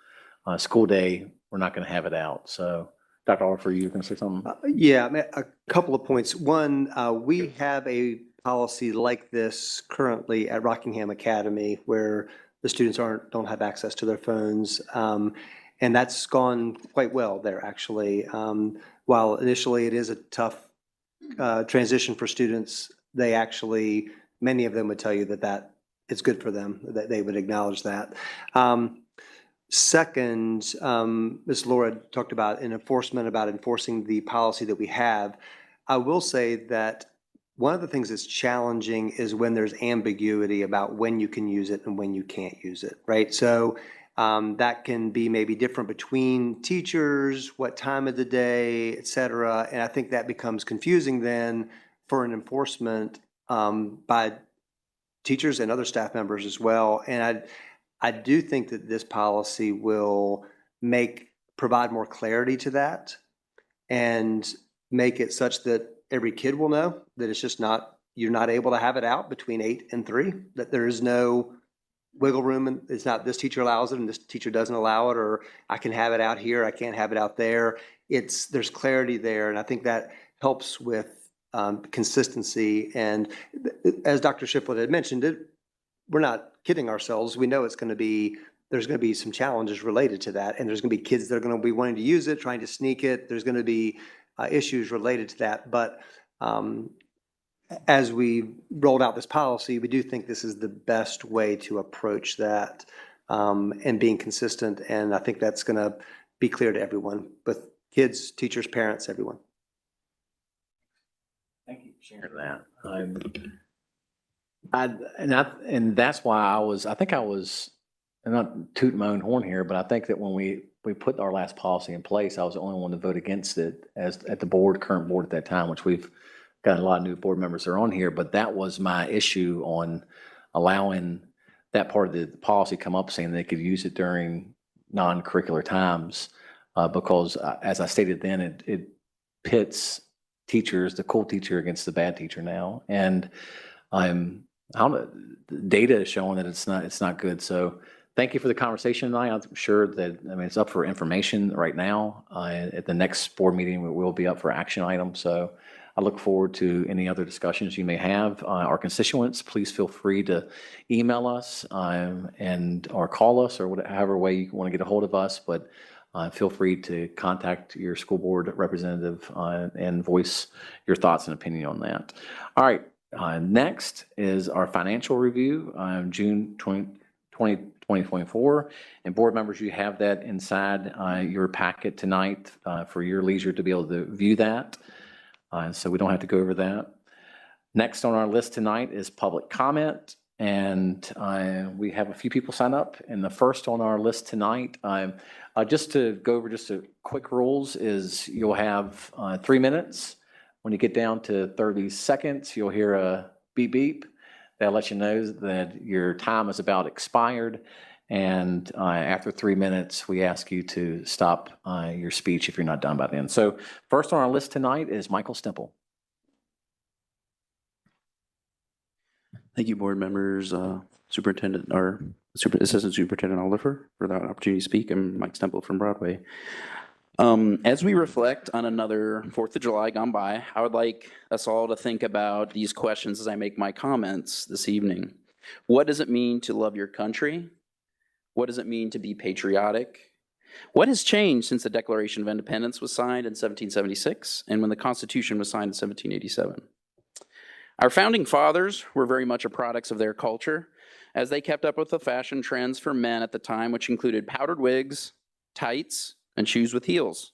A: school day, we're not going to have it out. So, Dr. Oliver, you going to say something?
G: Yeah, a couple of points. One, we have a policy like this currently at Rockingham Academy, where the students don't have access to their phones. And that's gone quite well there, actually. While initially it is a tough transition for students, many of them would tell you that it's good for them, that they would acknowledge that. Second, Ms. Laura talked about enforcing the policy that we have. I will say that one of the things that's challenging is when there's ambiguity about when you can use it and when you can't use it, right? So that can be maybe different between teachers, what time of the day, et cetera. And I think that becomes confusing then for an enforcement by teachers and other staff members as well. And I do think that this policy will provide more clarity to that and make it such that every kid will know that it's just not, you're not able to have it out between 8 and 3, that there is no wiggle room, and it's not this teacher allows it and this teacher doesn't allow it, or I can have it out here, I can't have it out there. There's clarity there, and I think that helps with consistency. And as Dr. Shiflett had mentioned, we're not kidding ourselves. We know there's going to be some challenges related to that, and there's going to be kids that are going to be wanting to use it, trying to sneak it. There's going to be issues related to that. But as we rolled out this policy, we do think this is the best way to approach that and being consistent. And I think that's going to be clear to everyone, with kids, teachers, parents, everyone.
A: Thank you for sharing that. And that's why I think I was, I'm not tooting my own horn here, but I think that when we put our last policy in place, I was the only one to vote against it at the current board at that time, which we've got a lot of new board members that are on here. But that was my issue on allowing that part of the policy come up, saying they could use it during non-curricular times, because as I stated then, it pits teachers, the cool teacher against the bad teacher now. And the data is showing that it's not good. So thank you for the conversation tonight. I'm sure that, it's up for information right now. At the next board meeting, it will be up for action items. So I look forward to any other discussions you may have. Our constituents, please feel free to email us or call us, or however way you want to get a hold of us. But feel free to contact your school board representative and voice your thoughts and opinion on that. All right. Next is our financial review, June 2024. And board members, you have that inside your packet tonight for your leisure to be able to view that. So we don't have to go over that. Next on our list tonight is public comment. And we have a few people sign up. And the first on our list tonight, just to go over just a quick rules, is you'll have 3 minutes. When you get down to 30 seconds, you'll hear a beep beep. That'll let you know that your time is about expired. And after 3 minutes, we ask you to stop your speech if you're not done by then. So first on our list tonight is Michael Stemple.
L: Thank you, board members, Superintendent or Assistant Superintendent Oliver, for that opportunity to speak. I'm Mike Stemple from Broadway. As we reflect on another 4th of July gone by, I would like us all to think about these questions as I make my comments this evening. What does it mean to love your country? What does it mean to be patriotic? What has changed since the Declaration of Independence was signed in 1776 and when the Constitution was signed in 1787? Our founding fathers were very much a products of their culture, as they kept up with the fashion trends for men at the time, which included powdered wigs, tights, and shoes with heels.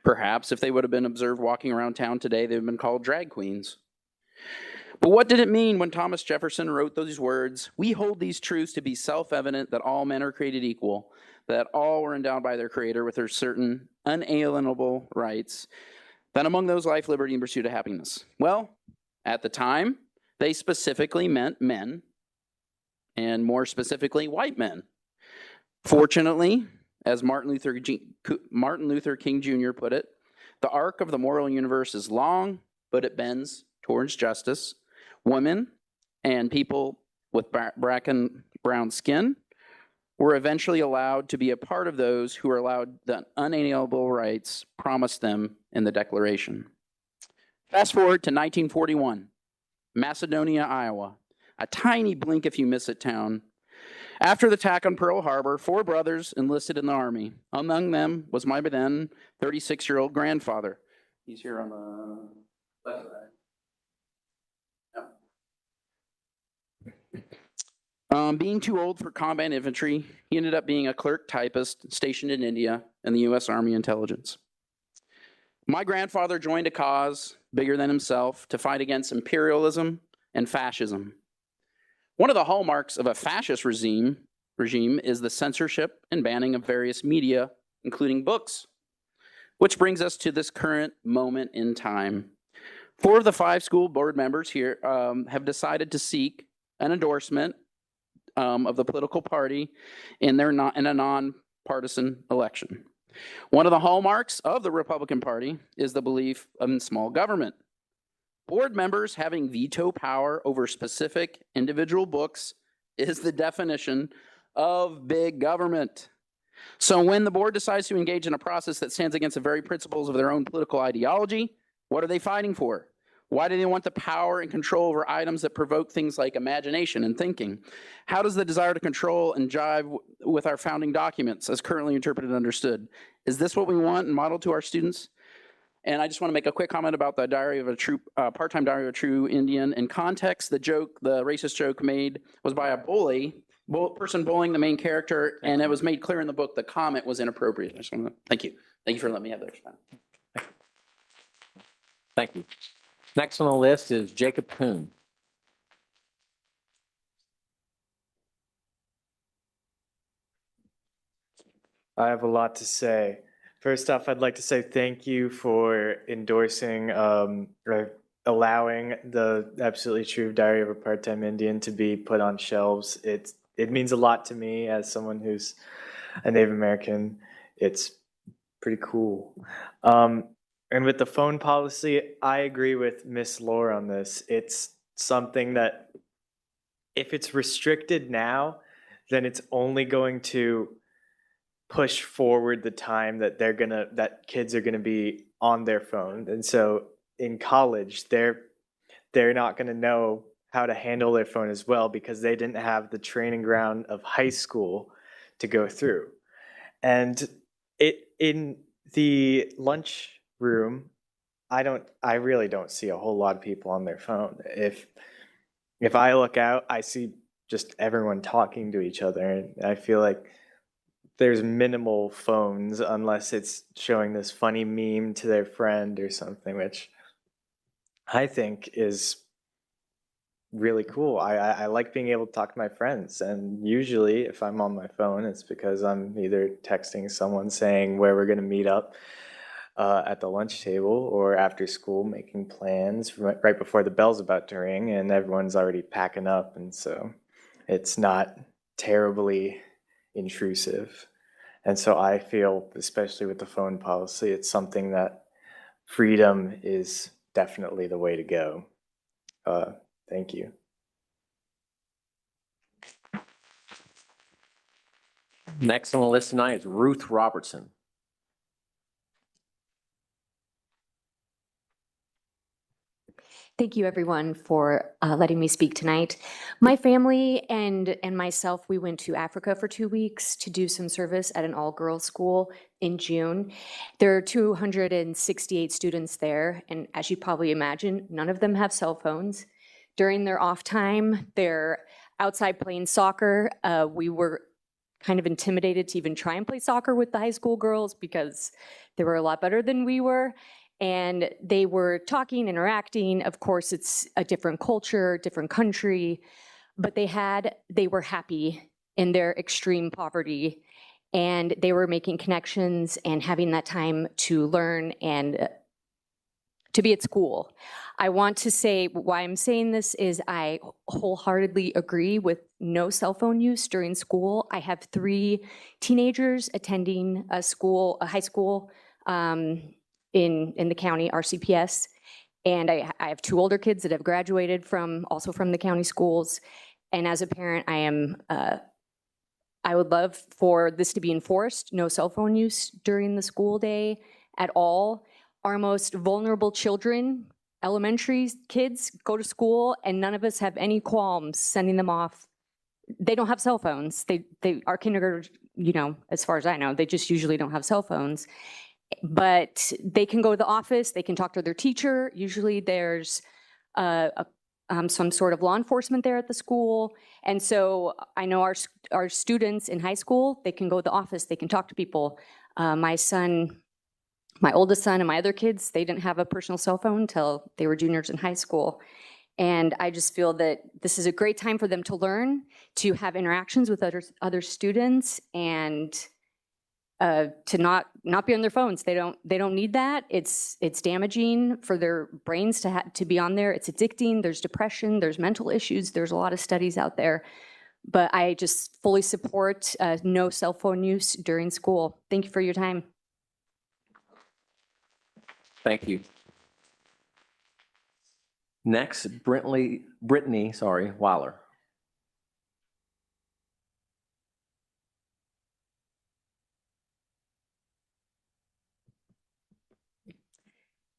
L: Perhaps if they would have been observed walking around town today, they would have been called drag queens. But what did it mean when Thomas Jefferson wrote those words? We hold these truths to be self-evident, that all men are created equal, that all were endowed by their Creator with their certain unalienable rights, that among those life, liberty, and pursuit of happiness. Well, at the time, they specifically meant men, and more specifically, white men. Fortunately, as Martin Luther King Jr. put it, the arc of the moral universe is long, but it bends towards justice. Women and people with black and brown skin were eventually allowed to be a part of those who were allowed the unalienable rights promised them in the Declaration. Fast forward to 1941, Macedonia, Iowa, a tiny blink if you miss it town. After the attack on Pearl Harbor, 4 brothers enlisted in the Army. Among them was my then 36-year-old grandfather. He's here on the left side. Being too old for combat infantry, he ended up being a clerk typist stationed in India in the U.S. Army Intelligence. My grandfather joined a cause bigger than himself, to fight against imperialism and fascism. One of the hallmarks of a fascist regime is the censorship and banning of various media, including books. Which brings us to this current moment in time. 4 of the 5 school board members here have decided to seek an endorsement of the political party in a nonpartisan election. One of the hallmarks of the Republican Party is the belief in small government. Board members having veto power over specific individual books is the definition of big government. So when the board decides to engage in a process that stands against the very principles of their own political ideology, what are they fighting for? Why do they want the power and control over items that provoke things like imagination and thinking? How does the desire to control and jive with our founding documents as currently interpreted and understood? Is this what we want and model to our students? And I just want to make a quick comment about the Diary of a True, Part-Time Diary of a True Indian. In context, the racist joke made was by a person bullying the main character, and it was made clear in the book the comment was inappropriate. I just want to thank you. Thank you for letting me have that response.
A: Thank you. Next on the list is Jacob Kuhn.
M: I have a lot to say. First off, I'd like to say thank you for endorsing or allowing the Absolutely True Diary of a Part-Time Indian to be put on shelves. It means a lot to me as someone who's a Native American. It's pretty cool. And with the phone policy, I agree with Miss Laura on this. It's something that if it's restricted now, then it's only going to push forward the time that that kids are gonna be on their phone. And so in college, they're not gonna know how to handle their phone as well because they didn't have the training ground of high school to go through. And in the lunch room, I really don't see a whole lot of people on their phone. If I look out, I see just everyone talking to each other, and I feel like there's minimal phones unless it's showing this funny meme to their friend or something, which I think is really cool. I like being able to talk to my friends, and usually if I'm on my phone, it's because I'm either texting someone saying where we're gonna meet up at the lunch table or after school, making plans right before the bell's about to ring and everyone's already packing up, and so it's not terribly intrusive. And so I feel, especially with the phone policy, it's something that freedom is definitely the way to go. Thank you.
A: Next on the list tonight is Ruth Robertson.
N: Thank you, everyone, for letting me speak tonight. My family and myself, we went to Africa for 2 weeks to do some service at an all-girls school in June. There are 268 students there, and as you probably imagine, none of them have cell phones. During their off time, they're outside playing soccer. We were kind of intimidated to even try and play soccer with the high school girls because they were a lot better than we were. And they were talking, interacting. Of course, it's a different culture, different country, but they were happy in their extreme poverty, and they were making connections and having that time to learn and to be at school. I want to say why I'm saying this is I wholeheartly agree with no cell phone use during school. I have 3 teenagers attending a high school, in the county, RCPS, and I have 2 older kids that have graduated also from the county schools. And as a parent, I would love for this to be enforced, no cell phone use during the school day at all. Our most vulnerable children, elementary kids, go to school, and none of us have any qualms sending them off. They don't have cell phones. Our kindergarten, as far as I know, they just usually don't have cell phones. But they can go to the office, they can talk to their teacher. Usually there's some sort of law enforcement there at the school. And so I know our students in high school, they can go to the office, they can talk to people. My son My oldest son and my other kids, they didn't have a personal cell phone until they were juniors in high school. And I just feel that this is a great time for them to learn, to have interactions with other students, and to not be on their phones. They don't need that. It's damaging for their brains to be on there. It's addicting. There's depression. There's mental issues. There's a lot of studies out there. But I just fully support no cell phone use during school. Thank you for your time.
A: Thank you. Next, Brittany, Weiler.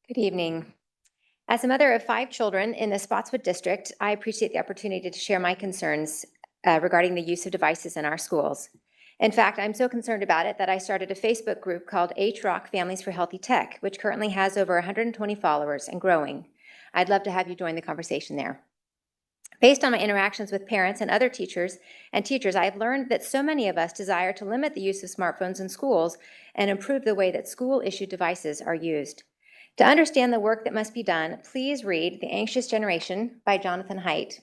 O: Good evening. As a mother of 5 children in the Spotswood district, I appreciate the opportunity to share my concerns regarding the use of devices in our schools. In fact, I'm so concerned about it that I started a Facebook group called HROC Families for Healthy Tech, which currently has over 120 followers and growing. I'd love to have you join the conversation there. Based on my interactions with parents and other teachers, I have learned that so many of us desire to limit the use of smartphones in schools and improve the way that school-issued devices are used. To understand the work that must be done, please read The Anxious Generation by Jonathan Haidt,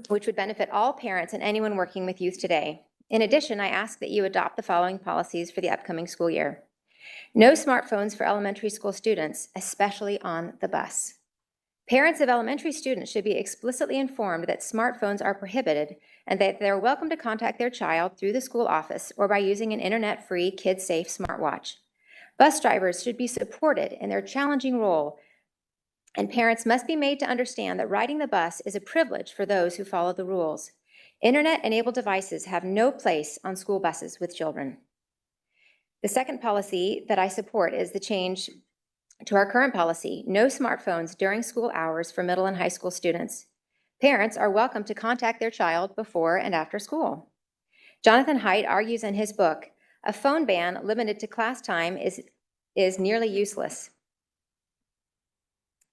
O: which would benefit all parents and anyone working with youth today. In addition, I ask that you adopt the following policies for the upcoming school year. No smartphones for elementary school students, especially on the bus. Parents of elementary students should be explicitly informed that smartphones are prohibited and that they're welcome to contact their child through the school office or by using an internet-free, kid-safe smartwatch. Bus drivers should be supported in their challenging role, and parents must be made to understand that riding the bus is a privilege for those who follow the rules. Internet-enabled devices have no place on school buses with children. The second policy that I support is the change to our current policy, no smartphones during school hours for middle and high school students. Parents are welcome to contact their child before and after school. Jonathan Haidt argues in his book, a phone ban limited to class time is nearly useless.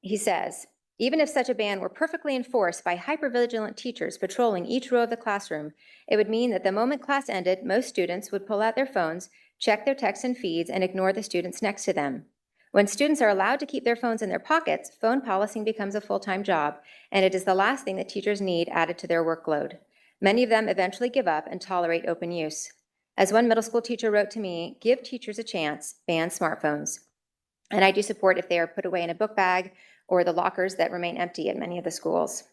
O: He says, even if such a ban were perfectly enforced by hypervigilant teachers patrolling each row of the classroom, it would mean that the moment class ended, most students would pull out their phones, check their texts and feeds, and ignore the students next to them. When students are allowed to keep their phones in their pockets, phone policing becomes a full-time job, and it is the last thing that teachers need added to their workload. Many of them eventually give up and tolerate open use. As one middle school teacher wrote to me, give teachers a chance, ban smartphones. And I do support if they are put away in a book bag or the lockers that remain empty at many of the schools.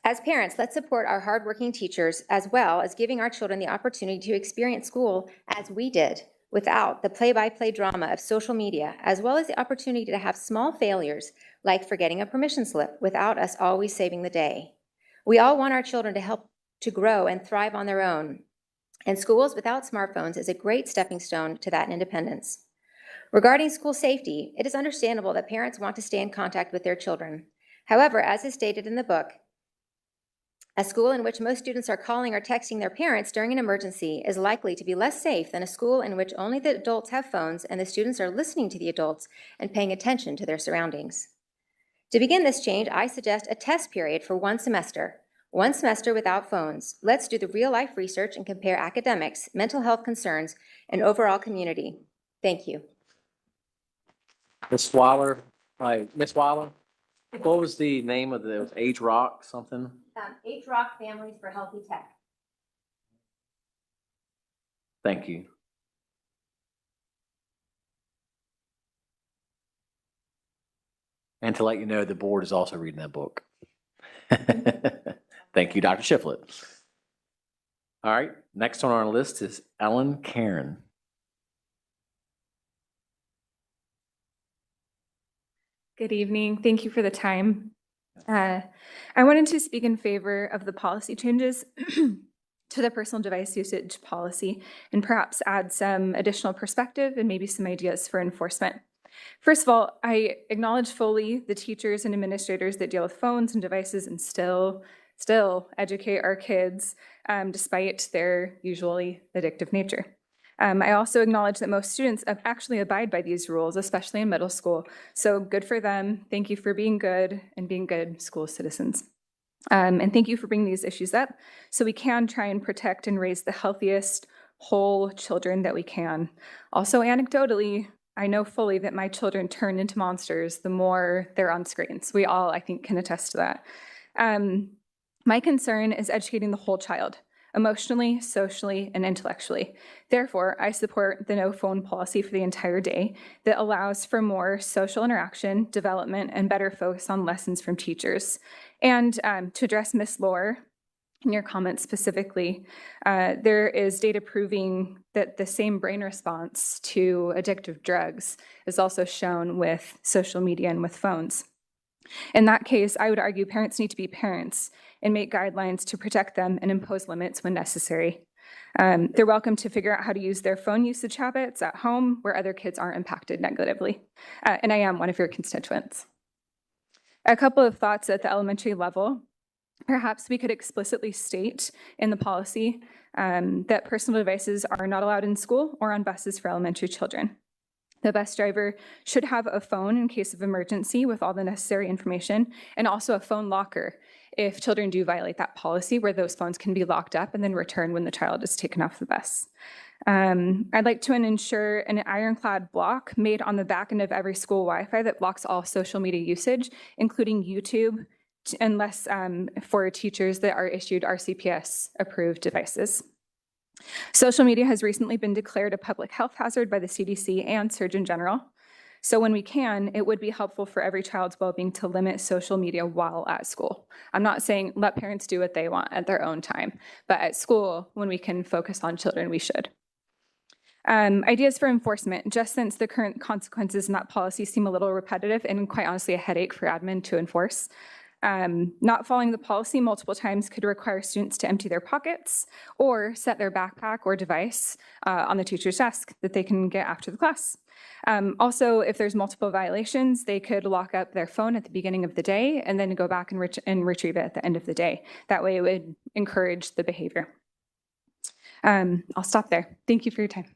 O: As parents, let's support our hardworking teachers as well as giving our children the opportunity to experience school as we did, without the play-by-play drama of social media, as well as the opportunity to have small failures like forgetting a permission slip without us always saving the day. We all want our children to help to grow and thrive on their own, and schools without smartphones is a great stepping stone to that independence. Regarding school safety, it is understandable that parents want to stay in contact with their children. However, as is stated in the book, a school in which most students are calling or texting their parents during an emergency is likely to be less safe than a school in which only the adults have phones and the students are listening to the adults and paying attention to their surroundings. To begin this change, I suggest a test period for 1 semester without phones. Let's do the real-life research and compare academics, mental health concerns, and overall community. Thank you.
A: Ms. Weiler, Ms. Weiler, what was the name of the HROC something?
O: HROC Families for Healthy Tech.
A: Thank you. And to let you know, the board is also reading that book. Thank you, Dr. Shiflett. All right, next on our list is Ellen Karen.
P: Good evening. Thank you for the time. I wanted to speak in favor of the policy changes to the personal device usage policy and perhaps add some additional perspective and maybe some ideas for enforcement. First of all, I acknowledge fully the teachers and administrators that deal with phones and devices and still educate our kids despite their usually addictive nature. I also acknowledge that most students actually abide by these rules, especially in middle school. So good for them. Thank you for being good and being good school citizens. And thank you for bringing these issues up so we can try and protect and raise the healthiest, whole children that we can. Also, anecdotally, I know fully that my children turn into monsters the more they're on screens. We all, I think, can attest to that. My concern is educating the whole child, emotionally, socially, and intellectually. Therefore, I support the no phone policy for the entire day that allows for more social interaction, development, and better focus on lessons from teachers. And to address Ms. Lohr, in your comments specifically, there is data proving that the same brain response to addictive drugs is also shown with social media and with phones. In that case, I would argue parents need to be parents and make guidelines to protect them and impose limits when necessary. They're welcome to figure out how to use their phone usage habits at home where other kids aren't impacted negatively. And I am one of your constituents. A couple of thoughts at the elementary level. Perhaps we could explicitly state in the policy that personal devices are not allowed in school or on buses for elementary children. The bus driver should have a phone in case of emergency with all the necessary information, and also a phone locker if children do violate that policy, where those phones can be locked up and then returned when the child is taken off the bus. I'd like to ensure an ironclad block made on the back end of every school Wi-Fi that blocks all social media usage, including YouTube, unless for teachers that are issued RCPS approved devices. Social media has recently been declared a public health hazard by the CDC and Surgeon General. So when we can, it would be helpful for every child's well-being to limit social media while at school. I'm not saying let parents do what they want at their own time, but at school, when we can focus on children, we should. Ideas for enforcement. Just since the current consequences in that policy seem a little repetitive and quite honestly a headache for admin to enforce. Not following the policy multiple times could require students to empty their pockets or set their backpack or device on the teacher's desk that they can get after the class. Also, if there's multiple violations, they could lock up their phone at the beginning of the day and then go back and retrieve it at the end of the day. That way it would encourage the behavior. I'll stop there. Thank you for your time.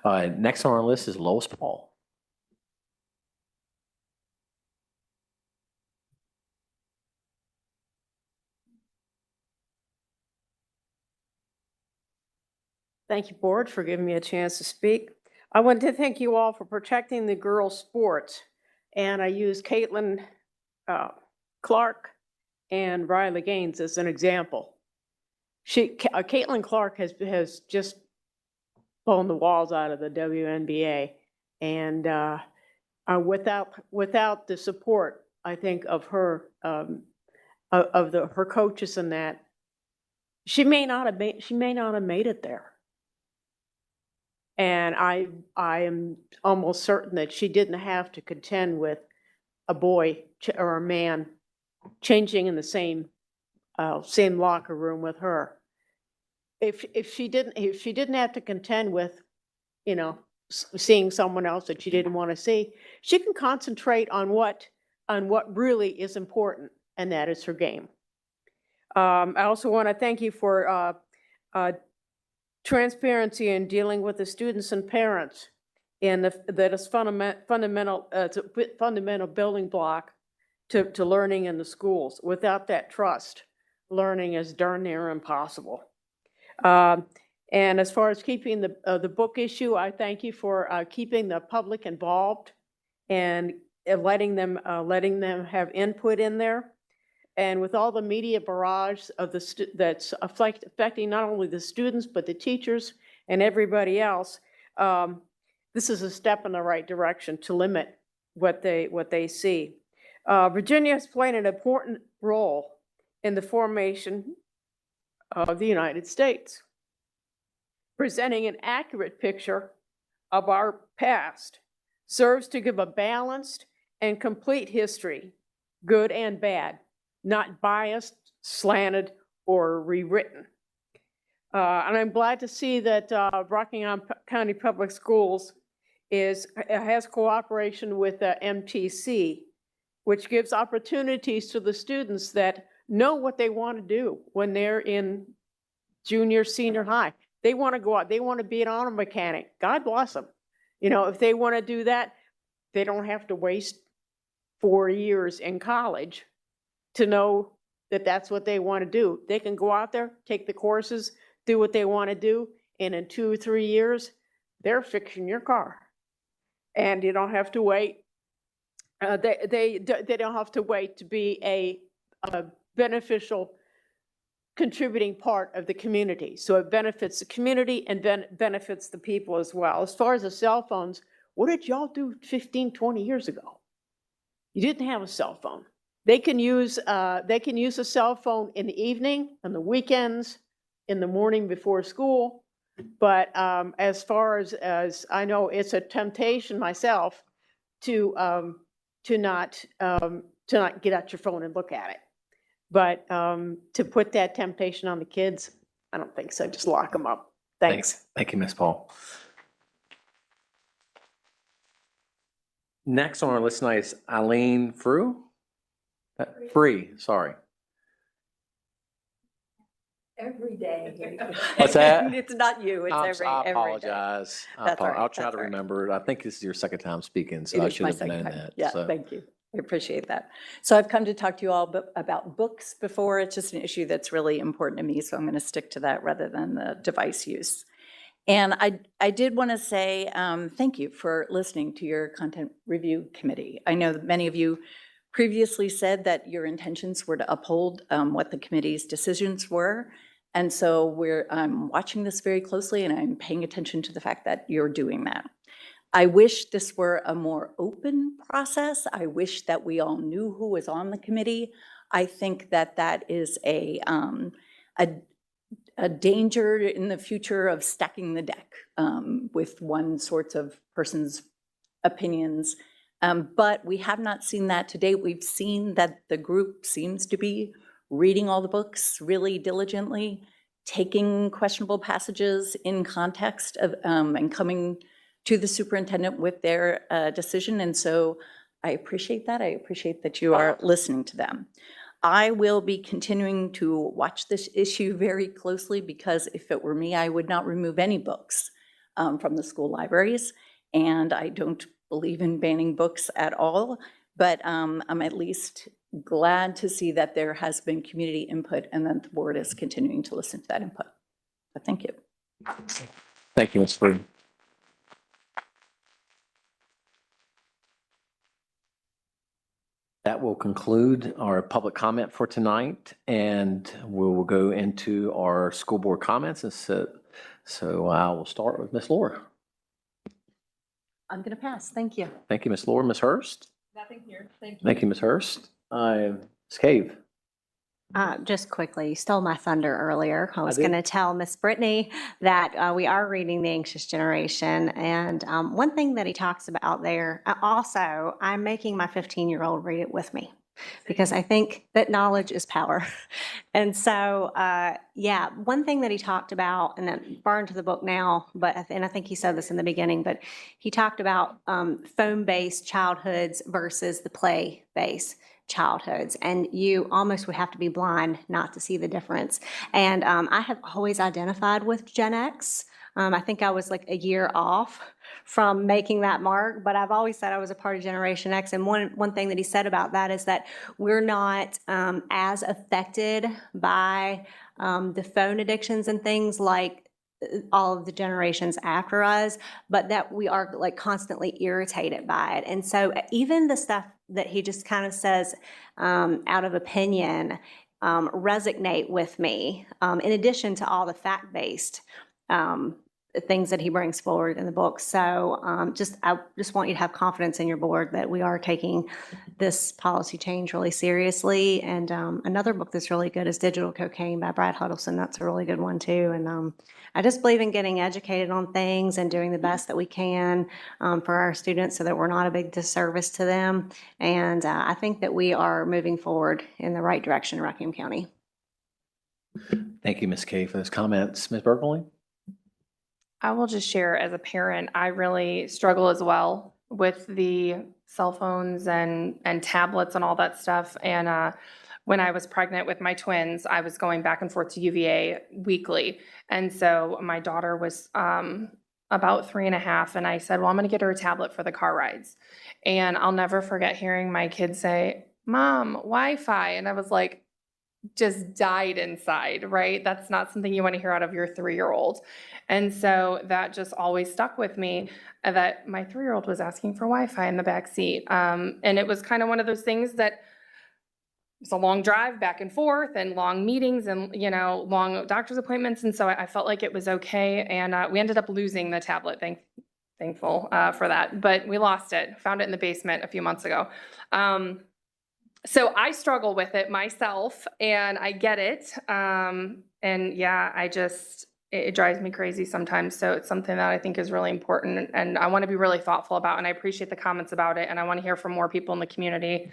A: Next on our list is Lois Paul.
Q: Thank you, Board, for giving me a chance to speak. I want to thank you all for protecting the girls' sports. And I use Caitlin Clark and Riley Gaines as an example. Caitlin Clark has just blown the walls out of the WNBA. And without the support, I think, of her, her coaches and that, she may not have made it there. And I am almost certain that she didn't have to contend with a boy or a man changing in the same locker room with her. If she didn't have to contend with, seeing someone else that she didn't want to see, she can concentrate on what really is important, and that is her game. I also want to thank you for transparency in dealing with the students and parents, and that is fundamental building block to learning in the schools. Without that trust, learning is darn near impossible. And as far as keeping the book issue, I thank you for keeping the public involved and letting them have input in there. And with all the media barrage of that's affecting not only the students, but the teachers and everybody else, this is a step in the right direction to limit what they see. Virginia has played an important role in the formation of the United States, presenting an accurate picture of our past, serves to give a balanced and complete history, good and bad, not biased, slanted, or rewritten. And I'm glad to see that Rockingham County Public Schools has cooperation with MTC, which gives opportunities to the students that know what they want to do when they're in junior, senior high. They want to go out, they want to be an auto mechanic. God bless them. If they want to do that, they don't have to waste 4 years in college to know that that's what they want to do. They can go out there, take the courses, do what they want to do, and in 2 or 3 years, they're fixing your car. And you don't have to wait. They don't have to wait to be a beneficial contributing part of the community. So it benefits the community and then benefits the people as well. As far as the cell phones, what did y'all do 15, 20 years ago? You didn't have a cell phone. They can use a cell phone in the evening, on the weekends, in the morning before school. But as far as I know, it's a temptation myself to not get out your phone and look at it. But to put that temptation on the kids, I don't think so. Just lock them up. Thanks.
A: Thank you, Ms. Paul. Next on our list tonight is Eileen Free, sorry.
H: Every day.
A: What's that?
H: It's not you, it's every day.
A: I apologize.
H: That's all right,
A: I'll try
H: that's
A: to
H: all right.
A: remember. I think this is your second time speaking, so
H: It
A: I
H: is
A: should
H: my
A: have
H: second
A: known
H: time.
A: that.
H: Yeah,
A: so.
H: thank you. I appreciate that. So I've come to talk to you all about books before. It's just an issue that's really important to me, so I'm going to stick to that rather than the device use. And I did want to say thank you for listening to your content review committee. I know that many of you previously said that your intentions were to uphold what the committee's decisions were. And so I'm watching this very closely and I'm paying attention to the fact that you're doing that. I wish this were a more open process. I wish that we all knew who was on the committee. I think that that is a danger in the future of stacking the deck with one sort of person's opinions. But we have not seen that to date. We've seen that the group seems to be reading all the books really diligently, taking questionable passages in context of, and coming to the superintendent with their decision. And so I appreciate that. I appreciate that you are listening to them. I will be continuing to watch this issue very closely because if it were me, I would not remove any books from the school libraries. And I don't believe in banning books at all, but I'm at least glad to see that there has been community input and that the board is continuing to listen to that input. So thank you.
A: Thank you, Ms. Free. That will conclude our public comment for tonight, and we will go into our school board comments. And so I will start with Ms. Laura.
H: I'm going to pass. Thank you.
A: Thank you, Ms. Laura. Ms. Hurst?
H: Nothing here. Thank you.
A: Thank you, Ms. Hurst. Ms. Cave?
E: Just quickly, you stole my thunder earlier. I was
A: did?
E: going to tell Miss Brittany that we are reading The Anxious Generation. And one thing that he talks about there, also, I'm making my 15-year-old read it with me because I think that knowledge is power. And so, yeah, one thing that he talked about, and that burned to the book now, and I think he said this in the beginning, but he talked about phone-based childhoods versus the play-based childhoods, and you almost would have to be blind not to see the difference. And I have always identified with Gen X. I think I was like a year off from making that mark, but I've always said I was a part of Generation X. And one thing that he said about that is that we're not as affected by the phone addictions and things like all of the generations after us, but that we are like constantly irritated by it. And so even the stuff that he just kind of says out of opinion resonate with me, in addition to all the fact-based things that he brings forward in the book. So I just want you to have confidence in your board that we are taking this policy change really seriously. And another book that's really good is Digital Cocaine by Brad Huddleston. That's a really good one too. And I just believe in getting educated on things and doing the best that we can for our students so that we're not a big disservice to them. And I think that we are moving forward in the right direction in Rockingham County.
A: Thank you, Ms. Kay, for those comments. Ms. Berkeley?
C: I will just share as a parent, I really struggle as well with the cell phones and tablets and all that stuff. And when I was pregnant with my twins, I was going back and forth to UVA weekly. And so my daughter was about 3.5, and I said, well, I'm gonna get her a tablet for the car rides. And I'll never forget hearing my kids say, Mom, Wi-Fi. And I was like, just died inside, right? That's not something you want to hear out of your 3-year-old. And so that just always stuck with me, that my 3-year-old was asking for Wi-Fi in the back seat. And it was kind of one of those things that it's a long drive back and forth and long meetings and, long doctor's appointments. And so I felt like it was okay. And we ended up losing the tablet, thankful for that. But we lost it, found it in the basement a few months ago. So I struggle with it myself, and I get it. And yeah, it drives me crazy sometimes. So it's something that I think is really important, and I want to be really thoughtful about, and I appreciate the comments about it. And I want to hear from more people in the community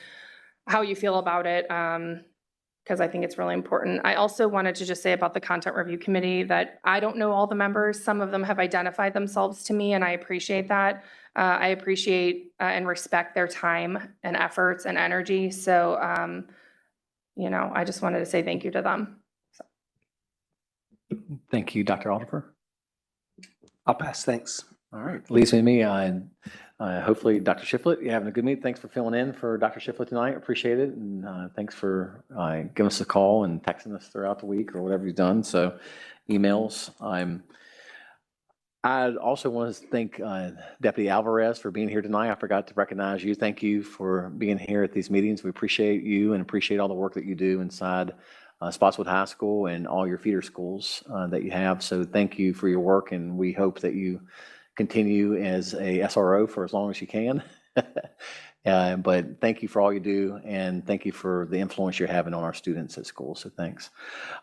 C: how you feel about it, because I think it's really important. I also wanted to just say about the Content Review Committee that I don't know all the members. Some of them have identified themselves to me, and I appreciate that. I appreciate and respect their time and efforts and energy. So, I just wanted to say thank you to them.
A: Thank you, Dr. Oliver.
G: I'll pass, thanks.
A: All right, leaves me, hopefully, Dr. Shiflett, you're having a good meeting. Thanks for filling in for Dr. Shiflett tonight. Appreciate it. And thanks for giving us a call and texting us throughout the week or whatever you've done. So emails. I also want to thank Deputy Alvarez for being here tonight. I forgot to recognize you. Thank you for being here at these meetings. We appreciate you and appreciate all the work that you do inside Spotswood High School and all your feeder schools that you have. So thank you for your work, and we hope that you continue as a SRO for as long as you can. But thank you for all you do, and thank you for the influence you're having on our students at school. So thanks.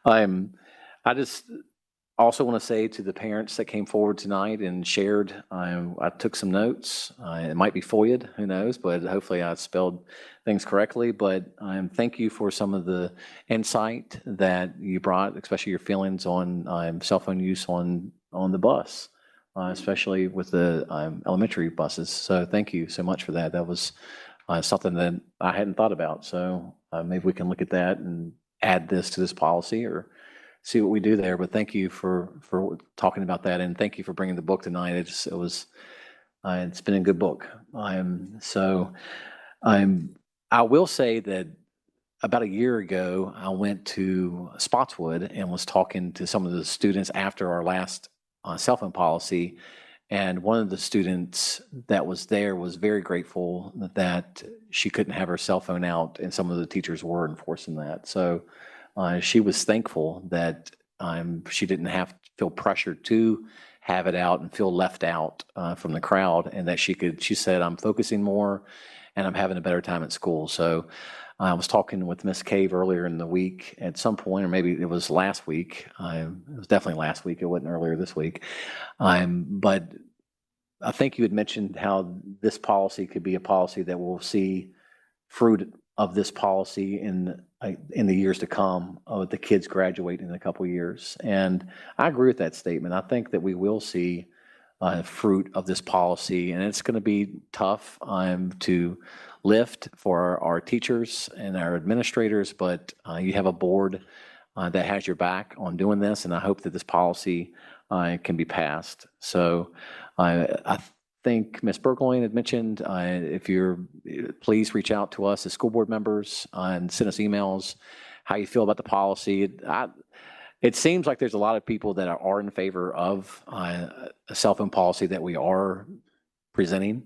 A: I just also want to say to the parents that came forward tonight and shared, I took some notes. It might be FOIA'd, who knows, but hopefully I spelled things correctly. But thank you for some of the insight that you brought, especially your feelings on cell phone use on the bus, especially with the elementary buses. So thank you so much for that. That was something that I hadn't thought about. So maybe we can look at that and add this to this policy or see what we do there. But thank you for talking about that, and thank you for bringing the book tonight. It's been a good book. I will say that about a year ago, I went to Spotswood and was talking to some of the students after our last cell phone policy, and one of the students that was there was very grateful that she couldn't have her cell phone out, and some of the teachers were enforcing that. So she was thankful that she didn't have to feel pressured to have it out and feel left out from the crowd, and that she said, I'm focusing more and I'm having a better time at school. So I was talking with Miss Cave earlier in the week at some point, or maybe it was last week. It was definitely last week. It wasn't earlier this week. But I think you had mentioned how this policy could be a policy that we'll see fruit of this policy in the years to come, the kids graduate in a couple of years. And I agree with that statement. I think that we will see fruit of this policy, and it's going to be tough to lift for our teachers and our administrators, but you have a board that has your back on doing this, and I hope that this policy can be passed. So I think Ms. Burgoyne had mentioned, please reach out to us as school board members and send us emails how you feel about the policy. It seems like there's a lot of people that are in favor of a cell phone policy that we are presenting.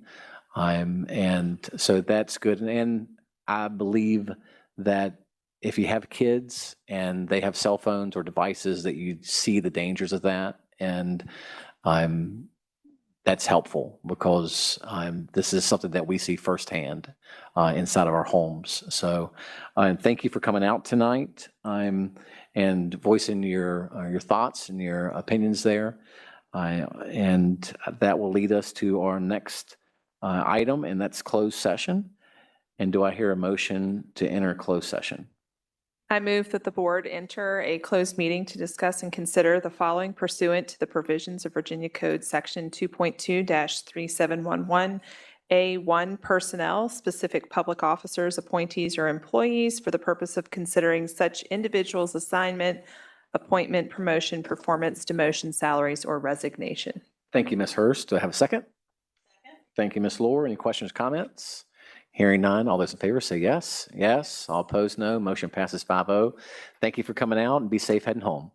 A: And so that's good. And I believe that if you have kids and they have cell phones or devices, that you see the dangers of that. And that's helpful, because this is something that we see firsthand inside of our homes. So thank you for coming out tonight and voicing your thoughts and your opinions there. And that will lead us to our next item, and that's closed session. And do I hear a motion to enter closed session?
F: I move that the board enter a closed meeting to discuss and consider the following pursuant to the provisions of Virginia Code Section 2.2-3711, A1, personnel, specific public officers, appointees, or employees for the purpose of considering such individuals' assignment, appointment, promotion, performance, demotion, salaries, or resignation.
A: Thank you, Ms. Hurst. Do I have a second? Thank you, Ms. Lohr. Any questions, comments? Hearing none, all those in favor say yes. Yes. All opposed, no. Motion passes 5-0. Thank you for coming out and be safe heading home.